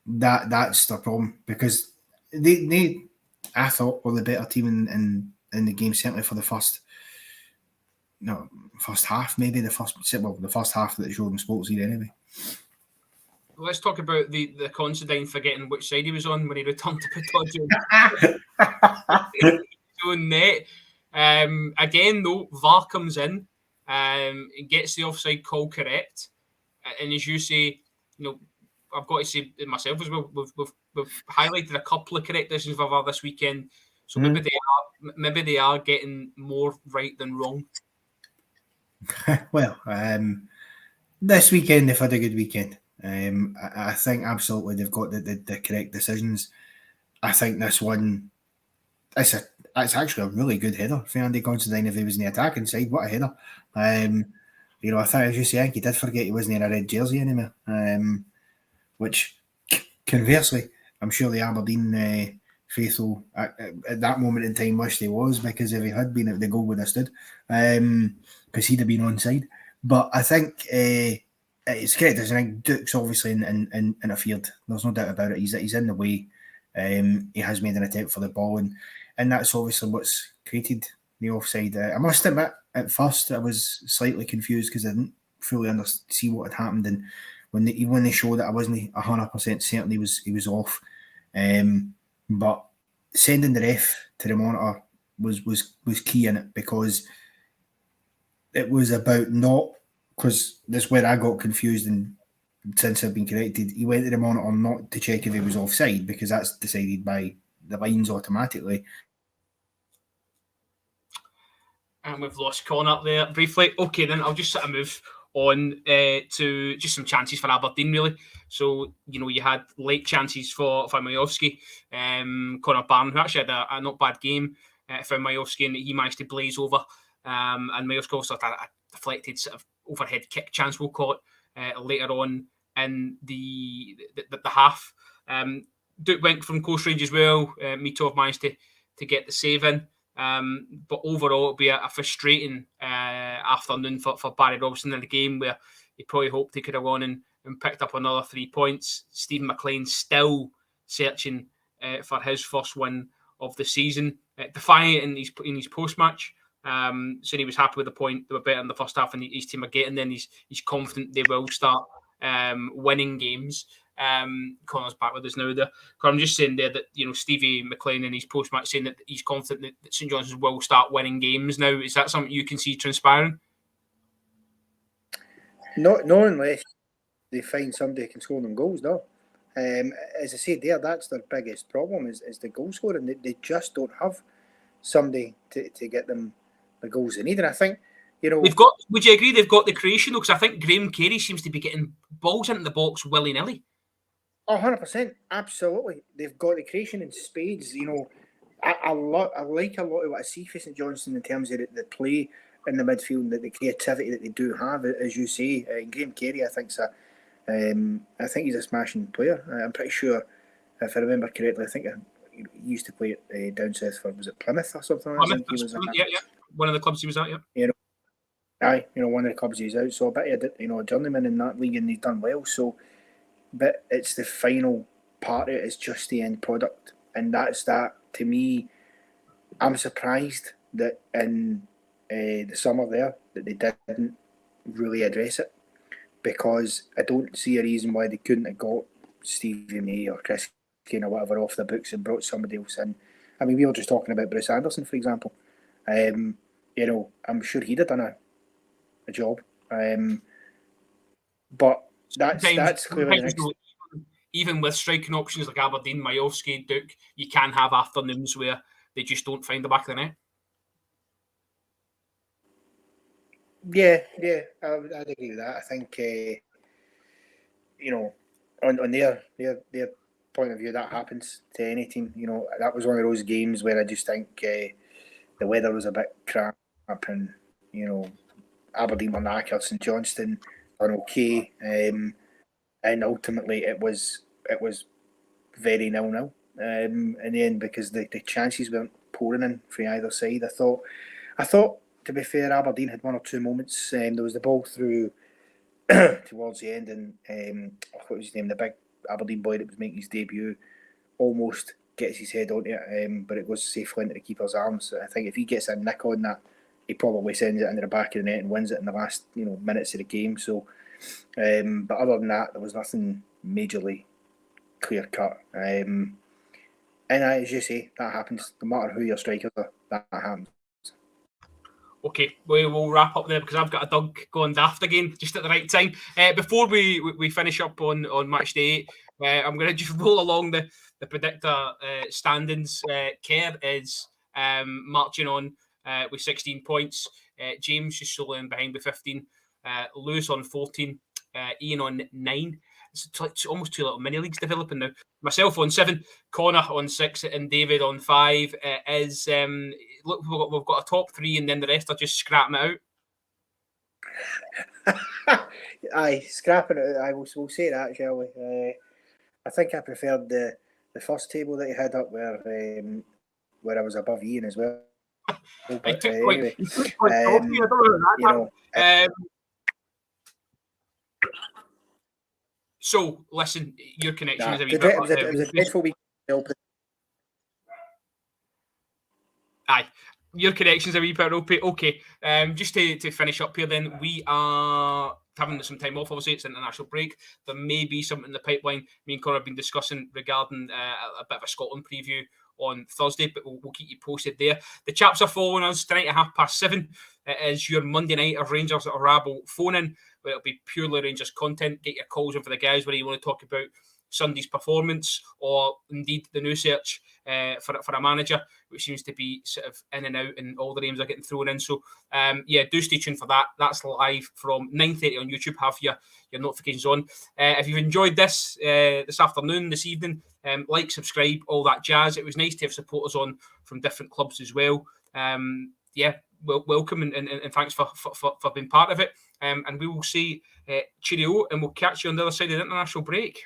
that's the problem, because they I thought were the better team in the game, certainly for the first half, maybe the first half that the Jordan spoke here anyway. Let's talk about the Considine forgetting which side he was on when he returned to put on his own net. Again, though, VAR comes in, gets the offside call correct, and as you say, I've got to say it myself as well. We've highlighted a couple of correct decisions for VAR this weekend, so maybe they are getting more right than wrong. Well, this weekend they've had a good weekend. I think absolutely they've got the correct decisions. I think this one, it's actually a really good header for Andy Considine if he was in the attacking side. What a header! I think, as you say, I think he did forget he wasn't in a red jersey anymore. Which, conversely, I'm sure the Aberdeen faithful at that moment in time wished he was, because if he had been, the goal would have stood, because he'd have been onside. But I think it's correct. I think Duke's obviously interfered. There's no doubt about it. He's in the way. He has made an attempt for the ball, and that's obviously what's created the offside. I must admit, at first I was slightly confused because I didn't fully see what had happened, and when they showed that, I wasn't 100% certain he was off. But sending the ref to the monitor was key in it, because it was about because this is where I got confused, and since I've been corrected, he went to the monitor not to check if he was offside, because that's decided by the lines automatically. And we've lost Con up there briefly. Okay, then I'll just sort of move on to just some chances for Aberdeen, really. So, you had late chances for Majowski. Conor Barron, who actually had a not bad game for Majowski, and he managed to blaze over. And Majowski also had a deflected sort of overhead kick chance, we'll call it, later on in the half. Duke went from close range as well. Mitov managed to get the save in. But overall, it'll be a frustrating afternoon for Barry Robson in the game, where he probably hoped he could have gone and picked up another 3 points. Stephen McLean still searching for his first win of the season. Defiant in his post-match. Saying he was happy with the point. They were better in the first half, and his team are getting there, and he's confident they will start winning games. Connor's back with us now there. I'm just saying there that Stevie McLean in his post-match saying that he's confident that St Johnstone will start winning games now. Is that something you can see transpiring? No, unless they find somebody who can score them goals. No, as I said there, that's their biggest problem is the goal scoring. They just don't have somebody to get them the goals they need. And I think they've got. Would you agree they've got the creation though? Because I think Graham Carey seems to be getting balls into the box willy nilly. 100%, absolutely. They've got the creation in spades. I like a lot of what I see for St Johnstone in terms of the play in the midfield, and the creativity that they do have, as you say. Graham Carey, I think he's a smashing player. I'm pretty sure, if I remember correctly, I think he used to play down south for, was it Plymouth or something? Yeah. One of the clubs he was at, yeah. One of the clubs he's out. So a bit of a journeyman in that league, and he's done well. So. But it's the final part of it, is just the end product. And that's that. To me, I'm surprised that in the summer there, that they didn't really address it, because I don't see a reason why they couldn't have got Stevie May or Chris Kane or whatever off the books and brought somebody else in. I mean, we were just talking about Bruce Anderson, for example. I'm sure he'd have done a job. But that's clearly the next. Even with striking options like Aberdeen, Majowski, Duke, you can have afternoons where they just don't find the back of the net. Yeah, I'd agree with that. I think on their point of view, that happens to any team. That was one of those games where I just think the weather was a bit crap, and Aberdeen were knackered, St Johnstone are okay, and ultimately it was very 0-0 in the end, because the chances weren't pouring in from either side. I thought to be fair, Aberdeen had one or two moments. There was the ball through towards the end, and what was his name? The big Aberdeen boy that was making his debut almost gets his head onto it, but it goes safely into the keeper's arms. I think if he gets a nick on that, he probably sends it into the back of the net and wins it in the last minutes of the game. So, but other than that, there was nothing majorly clear cut. And as you say, that happens. No matter who your strikers are, that happens. Okay, we'll wrap up there because I've got a dog going daft again just at the right time. Before we finish up on match day 8, I'm going to just roll along the predictor standings. Kerr is marching on with 16 points. James is slowly in behind with 15. Lewis on 14. Ian on 9. It's almost two little mini leagues developing now. Myself on 7, Connor on 6, and David on 5. Look, we've got a top 3, and then the rest are just scrapping it out. Aye, scrapping it out. We'll say that, shall we? I think I preferred the first table that you had up where I was above Ian as well. But, anyway, so, listen, your connection is a wee bit. It was a dreadful week. Aye, your connection's a wee bit ropey. Okay, just to finish up here then, we are having some time off, obviously, it's an international break. There may be something in the pipeline. Me and Connor have been discussing regarding a bit of a Scotland preview on Thursday, but we'll keep you posted there. The chaps are following us tonight at 7:30. It is your Monday night of Rangers at a Rabble phone-in, where it'll be purely Rangers content. Get your calls in for the guys, whether you want to talk about Sunday's performance or indeed the new search for a manager, which seems to be sort of in and out, and all the names are getting thrown in. So do stay tuned for that. That's live from 9:30 on YouTube. Have your notifications on. If you've enjoyed this afternoon, this evening, like, subscribe, all that jazz. It was nice to have supporters on from different clubs as well. Welcome and thanks for being part of it. And we will say cheerio, and we'll catch you on the other side of the international break.